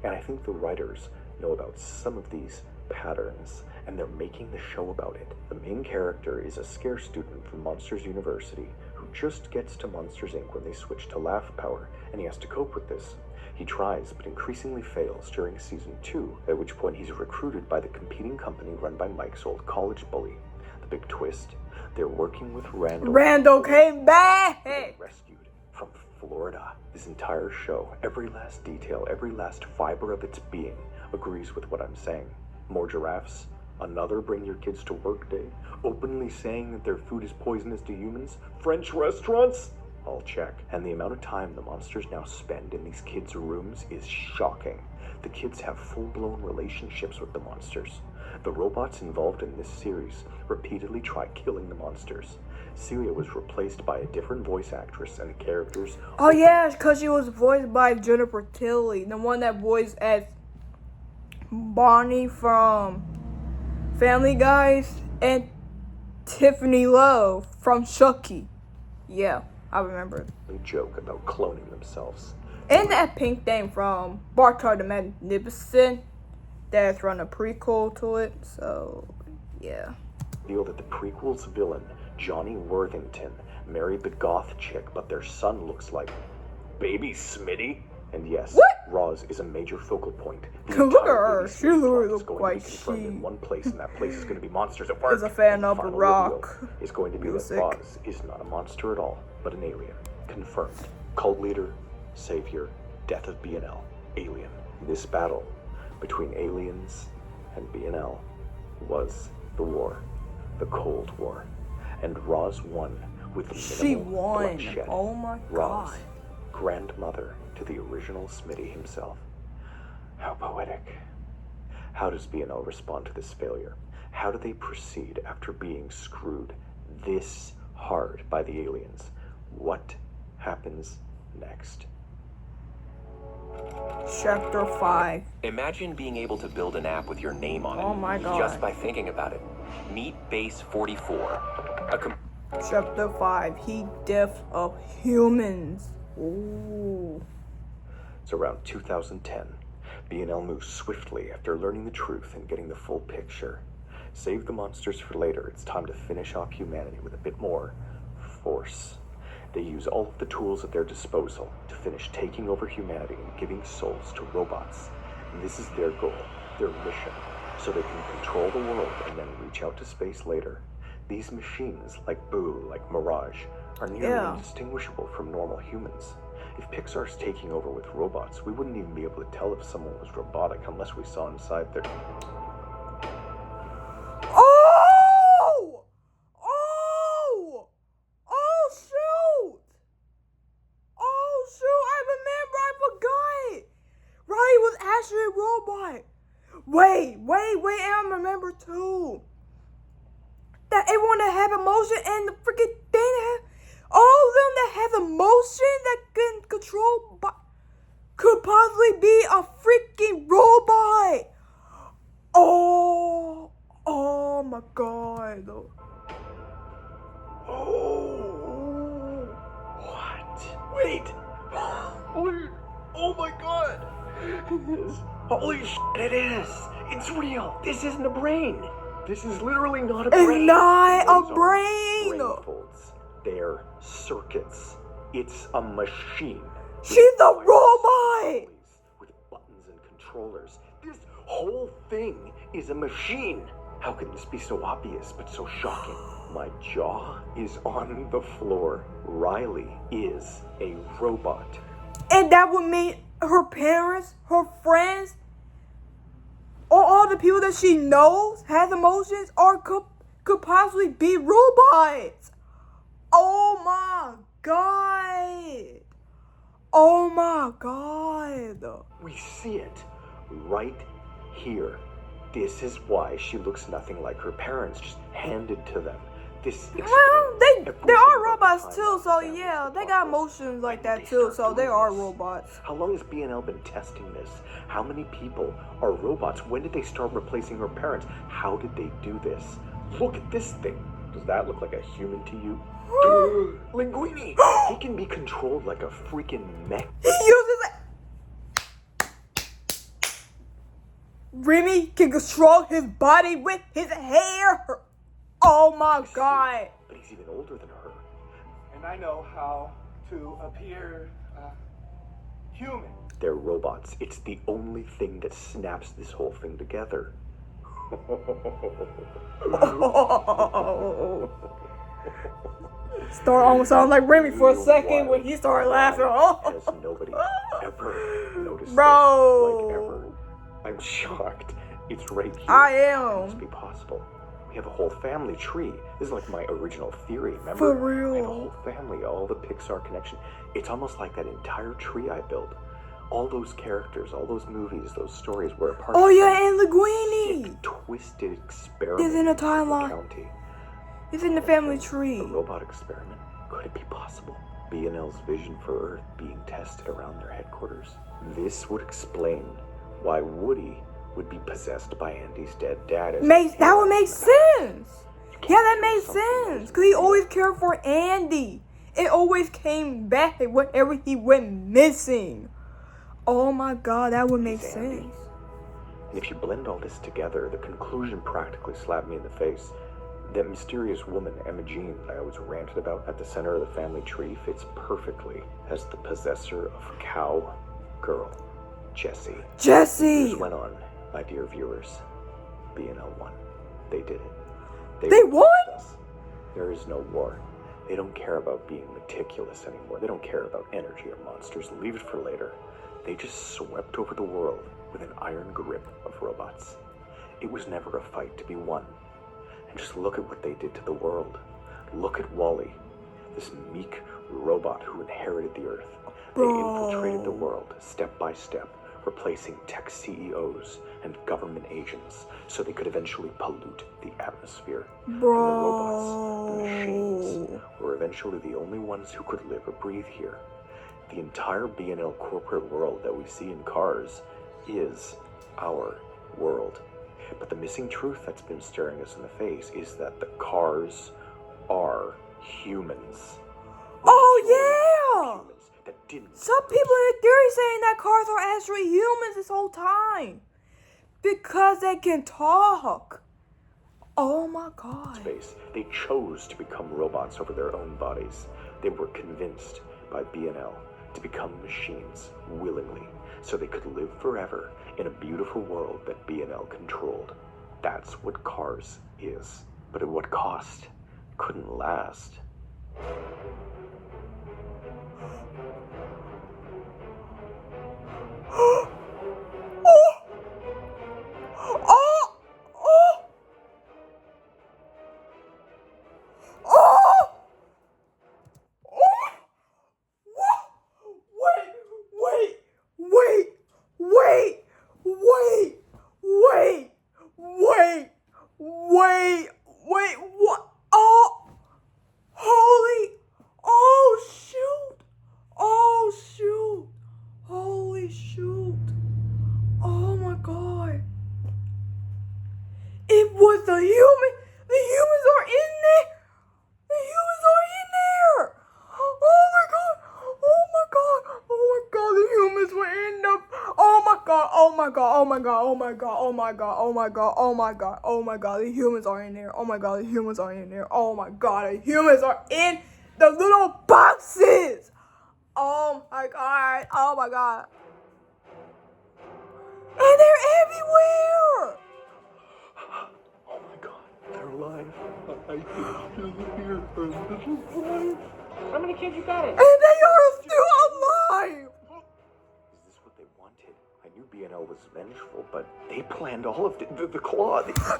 And I think the writers know about some of these patterns, and they're making the show about it. The main character is a scare student from Monsters University who just gets to Monsters Inc. when they switch to laugh power, and he has to cope with this. He tries, but increasingly fails during season 2, at which point he's recruited by the competing company run by Mike's old college bully. The big twist, they're working with Randall. Randall came back! Rescued from Florida. This entire show, every last detail, every last fiber of its being, agrees with what I'm saying. More giraffes, another bring your kids to work day, openly saying that their food is poisonous to humans, French restaurants, all check. And the amount of time the monsters now spend in these kids' rooms is shocking. The kids have full-blown relationships with the monsters. The robots involved in this series repeatedly try killing the monsters. Celia was replaced by a different voice actress, and the characters... Oh yeah, because she was voiced by Jennifer Tilly, the one that voiced as Bonnie from Family Guys, and Tiffany Love from Chucky. Yeah, I remember it. They joke about cloning themselves. And that pink thing from Bartok the Magnificent, that's from a prequel to it, so yeah. Feel that the prequel's villain, Johnny Worthington, married the goth chick, but their son looks like baby Smitty. And yes, what? Roz is a major focal point. Look at her, she literally looks like she in one place, and that place is going to be monsters at work. is a fan of rock. Is going to be music. that Roz is not a monster at all, but an alien. Confirmed. Cult leader, savior, death of B&L, alien. This battle between aliens and B&L was the war, the Cold War, and Roz won with minimal bloodshed. Oh my Roz, god. grandmother to the original Smitty himself. How poetic. How does B&L respond to this failure? How do they proceed after being screwed this hard by the aliens? What happens next? Chapter 5. Imagine being able to build an app with your name on it. Oh my god. Just by thinking about it. Meet Base 44. Chapter 5. Heat death of humans. Ooh. It's around 2010. B&L moves swiftly after learning the truth and getting the full picture. Save the monsters for later. It's time to finish off humanity with a bit more force. They use all of the tools at their disposal to finish taking over humanity and giving souls to robots. And this is their goal, their mission, so they can control the world and then reach out to space later. These machines, like Boo, like Mirage, are nearly indistinguishable from normal humans. If Pixar's taking over with robots, we wouldn't even be able to tell if someone was robotic unless we saw inside their... Oh! Oh! Oh, shoot! Oh, shoot! I remember, I forgot! Riley was actually a robot! Wait, and I remember too! That everyone that have emotion and the freaking thing that have... All of them that have emotion that can control could possibly be a freaking robot. Oh my god. Oh, what? Wait. Oh my god. It is. Holy shit, it is. It's real. This isn't a brain. This is literally not a brain. It's not Those a brain. folds. They're circuits. It's a machine. She's a robot. With buttons and controllers. This whole thing is a machine. How can this be so obvious but so shocking? My jaw is on the floor. Riley is a robot. And that would mean her parents, her friends, or all the people that she knows has emotions or could possibly be robots. Oh my god. Oh my god. We see it right here. This is why she looks nothing like her parents, just handed to them. Well, they are robots too, so yeah, they got emotions like that too, so they are robots. How long has B&L been testing this? How many people are robots? When did they start replacing her parents? How did they do this? Look at this thing. Does that look like a human to you? Linguini! He can be controlled like a freaking mech. He uses it. Remy can control his body with his hair. Oh my god. But he's even older than her. And I know how to appear human. They're robots. It's the only thing that snaps this whole thing together. Star almost sounded like Remy for a second when he started laughing. Has nobody ever noticed Bro. this? Like ever? I'm shocked. It's right here. I It am. must be possible. We have a whole family tree. This is like my original theory, remember? For real. I have a whole family, all the Pixar connection. It's almost like that entire tree I built. All those characters, all those movies, those stories were a part Oh of yeah, some and Linguini. sick, twisted experiment. He's in a the timeline. county. He's in the family tree. A robot experiment? Could it be possible? B&L's vision for Earth being tested around their headquarters. This would explain why Woody would be possessed by Andy's dead dad. That would make sense. Yeah, that makes sense. Because he always cared for Andy. It always came back whenever he went missing. Oh my god, that would make sense. And if you blend all this together, the conclusion practically slapped me in the face. That mysterious woman, Emma Jean, that I always ranted about at the center of the family tree, fits perfectly as the possessor of Cow Girl, Jessie. Jessie! Years went on, my dear viewers. B&L won. They did it. They won? Us. There is no war. They don't care about being meticulous anymore. They don't care about energy or monsters. Leave it for later. They just swept over the world with an iron grip of robots. It was never a fight to be won. And just look at what they did to the world. Look at Wall-E, this meek robot who inherited the Earth. They infiltrated the world step by step, replacing tech CEOs and government agents so they could eventually pollute the atmosphere. And the robots, the machines, were eventually the only ones who could live or breathe here. The entire B&L corporate world that we see in Cars is our world. But the missing truth that's been staring us in the face is that the Cars are humans. Oh yeah! Humans that didn't. Some people in the theory saying that cars are actually humans this whole time. Because they can talk. Oh my god. Space. They chose to become robots over their own bodies. They were convinced by B&L to become machines willingly so they could live forever in a beautiful world that B&L controlled. That's what Cars is. But at what cost? Couldn't last. Wait, what? Oh, holy, oh shoot, holy shoot, oh my god, it was the humans are in there, oh my god, the humans were in the, oh my god, the humans are in there, oh my god, the humans are in the little boxes, oh my god, and they're everywhere. Oh my god, they're alive. I can still hear them. How many kids you got in? And they are still alive! Is this what they wanted? I knew B&L was vengeful, but they planned all of it. The claw. The claw!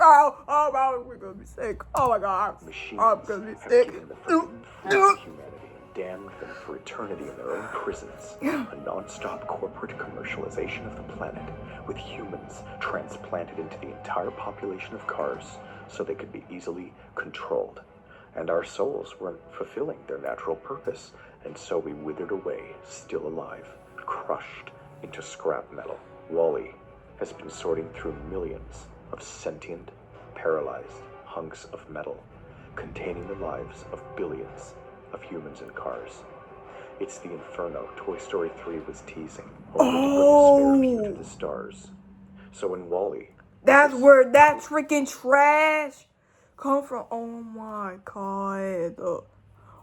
I'm gonna be sick. Oh my god. Machines I'm gonna be have sick. given the freaking fruit of humanity and damn them for eternity in their own prisons. A non-stop corporate commercialization of the planet, with humans transplanted into the entire population of cars so they could be easily controlled. And our souls weren't fulfilling their natural purpose, and so we withered away, still alive, crushed into scrap metal. Wall-E has been sorting through millions of sentient, paralyzed hunks of metal, containing the lives of billions of humans and cars. It's the inferno Toy Story 3 was teasing, only to bring a spare few to the stars. So in Wall-E, that's where that freaking trash come from. Oh my god.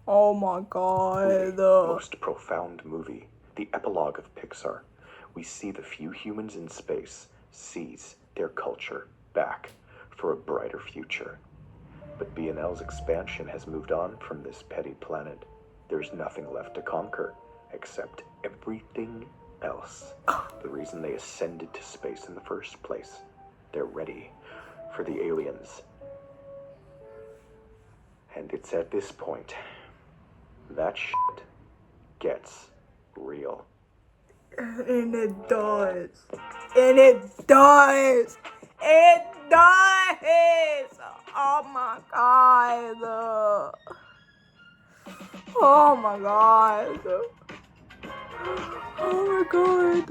Oh my god. Most profound movie, the epilogue of Pixar, we see the few humans in space seize their culture back for a brighter future. But B&L's expansion has moved on from this petty planet. There's nothing left to conquer except everything else. The reason they ascended to space in the first place. They're ready for the aliens. And it's at this point that shit gets real. And it does. And it does. It does. Oh my god. Oh my god. Oh my god.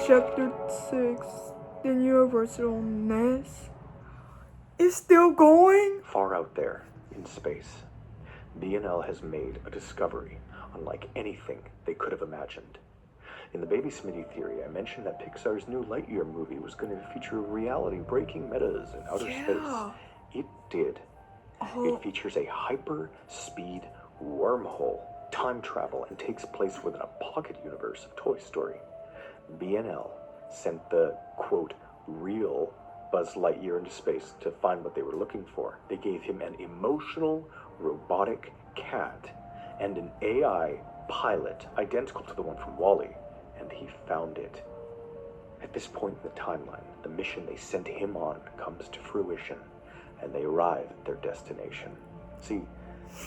Chapter 6. The Universal Nest is still going? Far out there in space, B&L has made a discovery unlike anything they could have imagined. In the Baby Smitty theory, I mentioned that Pixar's new Lightyear movie was going to feature reality-breaking metas in outer space. It did. It features a hyper-speed wormhole, time travel, and takes place within a pocket universe of Toy Story. B&L sent the, quote, real Buzz Lightyear into space to find what they were looking for. They gave him an emotional, robotic cat and an AI pilot identical to the one from Wall-E, and he found it. At this point in the timeline, the mission they sent him on comes to fruition, and they arrive at their destination. See,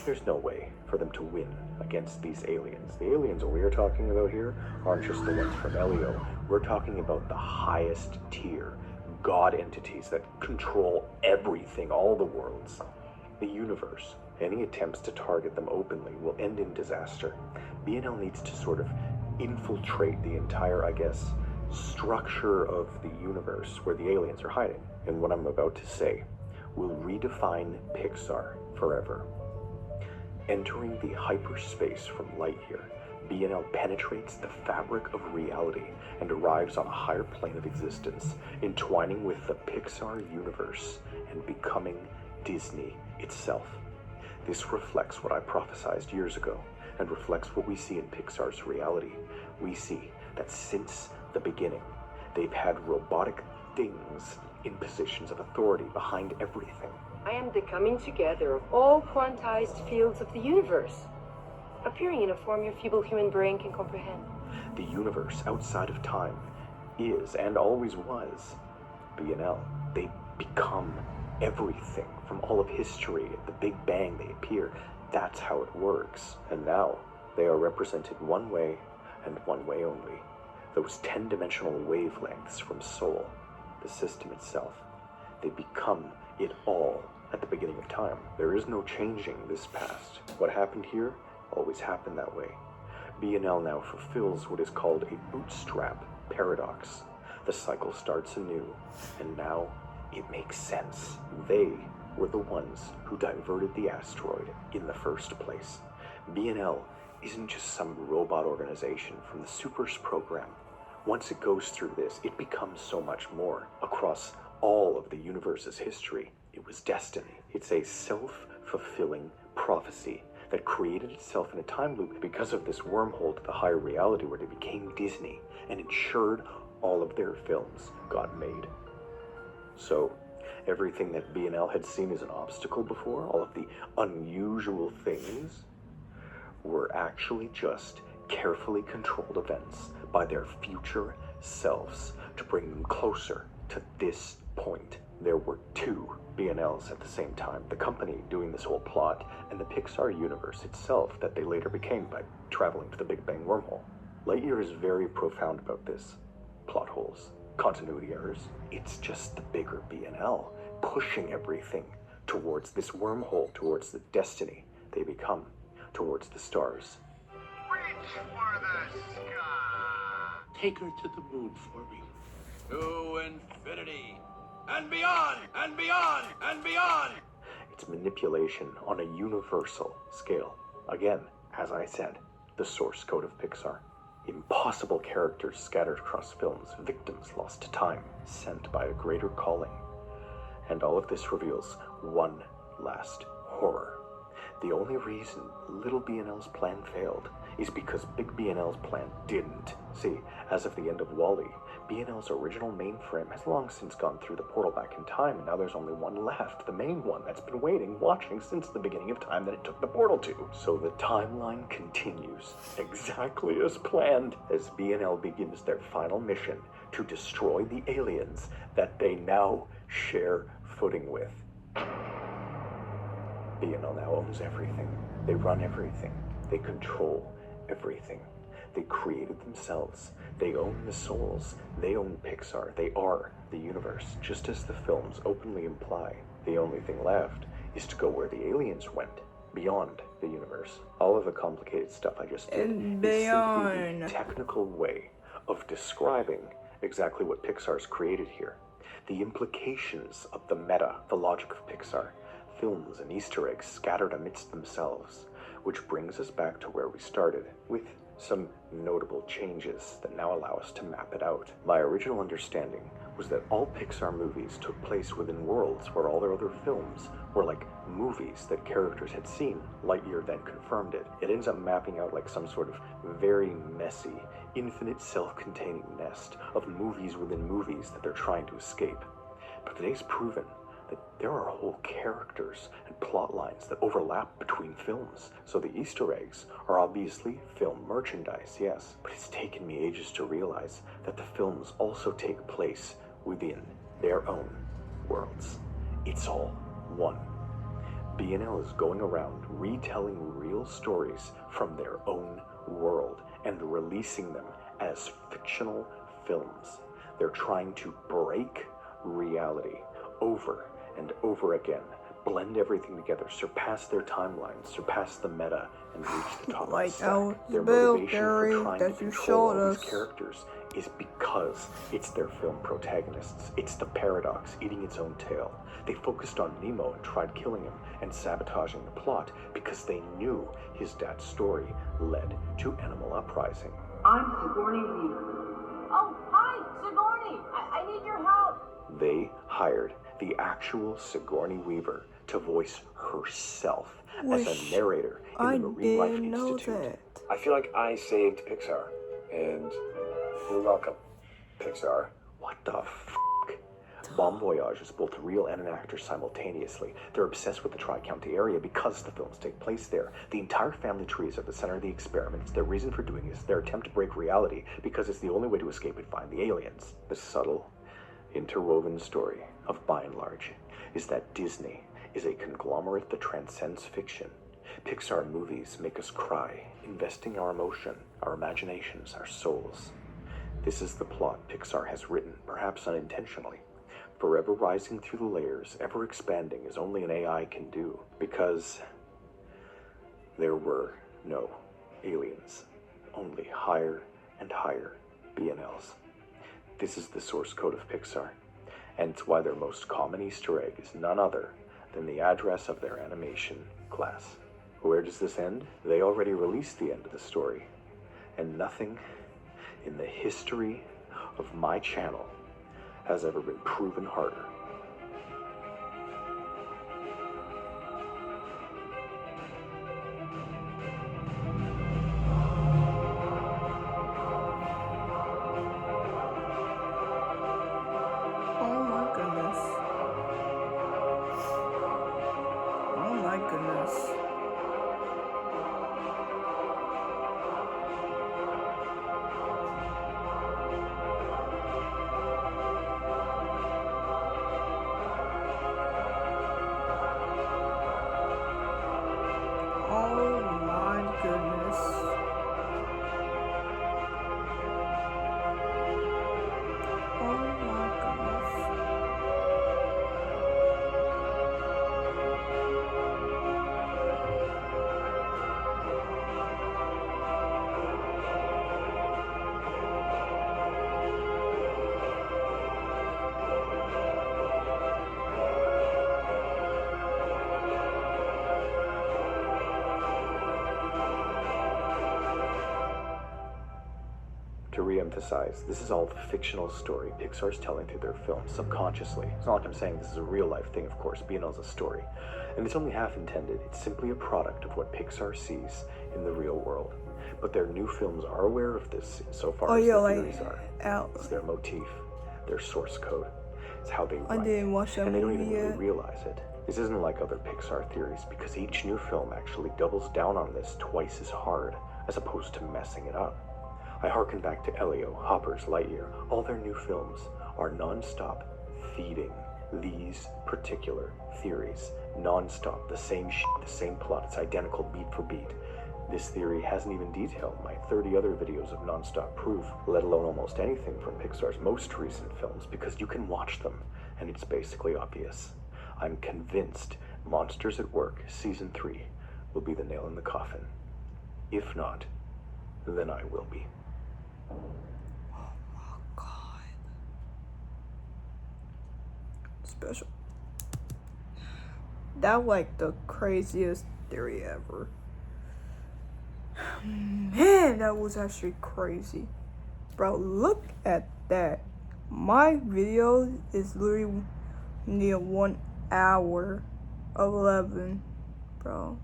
there's no way for them to win against these aliens. The aliens that we are talking about here aren't just the ones from Elio. We're talking about the highest tier god entities that control everything, all the worlds, the universe. Any attempts to target them openly will end in disaster. B&L needs to sort of infiltrate the entire, I guess, structure of the universe where the aliens are hiding. And what I'm about to say will redefine Pixar forever. Entering the hyperspace from Lightyear, B&L penetrates the fabric of reality and arrives on a higher plane of existence, entwining with the Pixar universe and becoming Disney itself. This reflects what I prophesized years ago and reflects what we see in Pixar's reality. We see that since the beginning, they've had robotic things in positions of authority behind everything. I am the coming together of all quantized fields of the universe, appearing in a form your feeble human brain can comprehend. The universe outside of time is, and always was, B&L. They become everything from all of history. At the Big Bang, they appear. That's how it works. And now, they are represented one way, and one way only. Those 10-dimensional wavelengths from Soul, the system itself. They become it all at the beginning of time. There is no changing this past. What happened here always happened that way. B&L now fulfills what is called a bootstrap paradox. The cycle starts anew, and now it makes sense. They were the ones who diverted the asteroid in the first place. B&L isn't just some robot organization from the Supers program. Once it goes through this, it becomes so much more. Across all of the universe's history, it was destiny. It's a self-fulfilling prophecy that created itself in a time loop because of this wormhole to the higher reality where they became Disney and ensured all of their films got made. So, everything that B&L had seen as an obstacle before, all of the unusual things, were actually just carefully controlled events by their future selves to bring them closer to this point there were two B&Ls at the same time, the company doing this whole plot, and the Pixar universe itself that they later became by traveling to the Big Bang wormhole. Lightyear is very profound about this. Plot holes, continuity errors. It's just the bigger B&L pushing everything towards this wormhole, towards the destiny they become, towards the stars. Reach for the sky. Take her to the moon for me. To infinity and beyond and beyond and beyond. It's manipulation on a universal scale. Again, as I said, the source code of Pixar. Impossible characters scattered across films, victims lost to time, sent by a greater calling. And all of this reveals one last horror. The only reason little B&L's plan failed is because big B&L's plan didn't. See, as of the end of WALL-E, B&L's original mainframe has long since gone through the portal back in time, and now there's only one left, the main one that's been waiting, watching since the beginning of time that it took the portal to. So the timeline continues exactly as planned as B&L begins their final mission to destroy the aliens that they now share footing with. B&L now owns everything. They run everything. They control everything. They created themselves. They own the souls. They own Pixar. They are the universe, just as the films openly imply. The only thing left is to go where the aliens went, beyond the universe. All of the complicated stuff I just did is simply the technical way of describing exactly what Pixar's created here. The implications of the meta, the logic of Pixar, films and Easter eggs scattered amidst themselves, which brings us back to where we started, with some notable changes that now allow us to map it out. My original understanding was that all Pixar movies took place within worlds where all their other films were like movies that characters had seen. Lightyear then confirmed it. It ends up mapping out like some sort of very messy, infinite self-containing nest of movies within movies that they're trying to escape. But today's proven that there are whole characters and plot lines that overlap between films. So the Easter eggs are obviously film merchandise, yes, but it's taken me ages to realize that the films also take place within their own worlds. It's all one. B&L is going around retelling real stories from their own world and releasing them as fictional films. They're trying to break reality over and over again, blend everything together, surpass their timelines, surpass the meta, and reach the top of the stack. Their motivation for trying to control all these characters is because it's their film protagonists. It's the paradox eating its own tail. They focused on Nemo and tried killing him and sabotaging the plot because they knew his dad's story led to animal uprising. I'm Sigourney Weaver. Oh, hi, Sigourney! I need your help! They hired the actual Sigourney Weaver to voice herself as a narrator in the Marine Life Institute. I feel like I saved Pixar, and you're welcome, Pixar. What the f***? Bon Voyage is both real and an actor simultaneously. They're obsessed with the Tri-County area because the films take place there. The entire family tree is at the center of the experiments. Their reason for doing this is their attempt to break reality because it's the only way to escape and find the aliens. The subtle, interwoven story of By and Large is that Disney is a conglomerate that transcends fiction. Pixar movies make us cry, investing our emotion, our imaginations, our souls. This is the plot Pixar has written, perhaps unintentionally. Forever rising through the layers, ever expanding as only an AI can do, because there were no aliens, only higher and higher B&Ls. This is the source code of Pixar, and it's why their most common Easter egg is none other than the address of their animation class. Where does this end? They already released the end of the story, and nothing in the history of my channel has ever been proven harder. Oh my goodness. Oh my goodness. To re-emphasize, this is all the fictional story Pixar's telling through their films subconsciously. It's not like I'm saying this is a real-life thing, of course. B&L's a story. And it's only half intended. It's simply a product of what Pixar sees in the real world. But their new films are aware of this insofar as the theories are. It's their motif, their source code. It's how they write. I didn't watch that and they don't movie even really yet. realize it. This isn't like other Pixar theories because each new film actually doubles down on this twice as hard, as opposed to messing it up. I harken back to Elio, Hopper's Lightyear. All their new films are non-stop feeding these particular theories. Non-stop, the same shit, the same plot. It's identical beat for beat. This theory hasn't even detailed my 30 other videos of non-stop proof, let alone almost anything from Pixar's most recent films, because you can watch them, and it's basically obvious. I'm convinced Monsters at Work Season 3 will be the nail in the coffin. If not, then I will be. Oh my god. Special. That like the craziest theory ever. Man, that was actually crazy. Bro, look at that. My video is literally near 1 hour 11. Bro.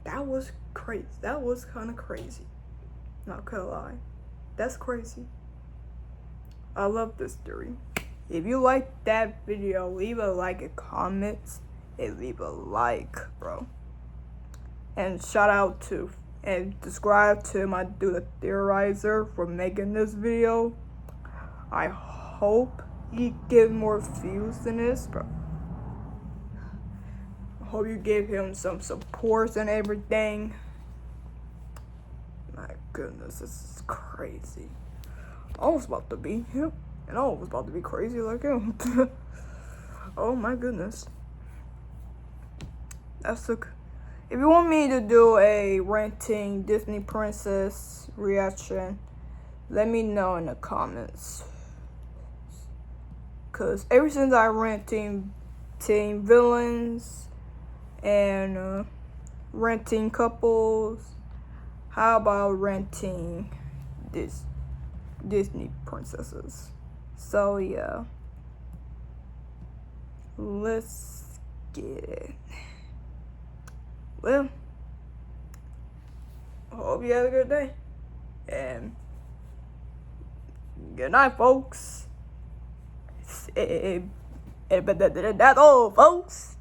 That was crazy. That was kind of crazy. Not gonna lie. That's crazy. I love this theory. If you like that video, leave a like in comments and leave a like, bro. And shout out to and subscribe to my Dude the Theorizer for making this video. I hope he get more views than this, bro. I hope you give him some support and everything. My goodness, this is crazy. I was about to be him, and I was about to be crazy like him. Oh my goodness. That's the. If you want me to do a renting Disney Princess reaction, let me know in the comments. Cause ever since I renting Teen Villains and renting couples, how about renting this Disney princesses? So yeah, let's get it. Well, I hope you have a good day, and good night, folks. But that's all, folks.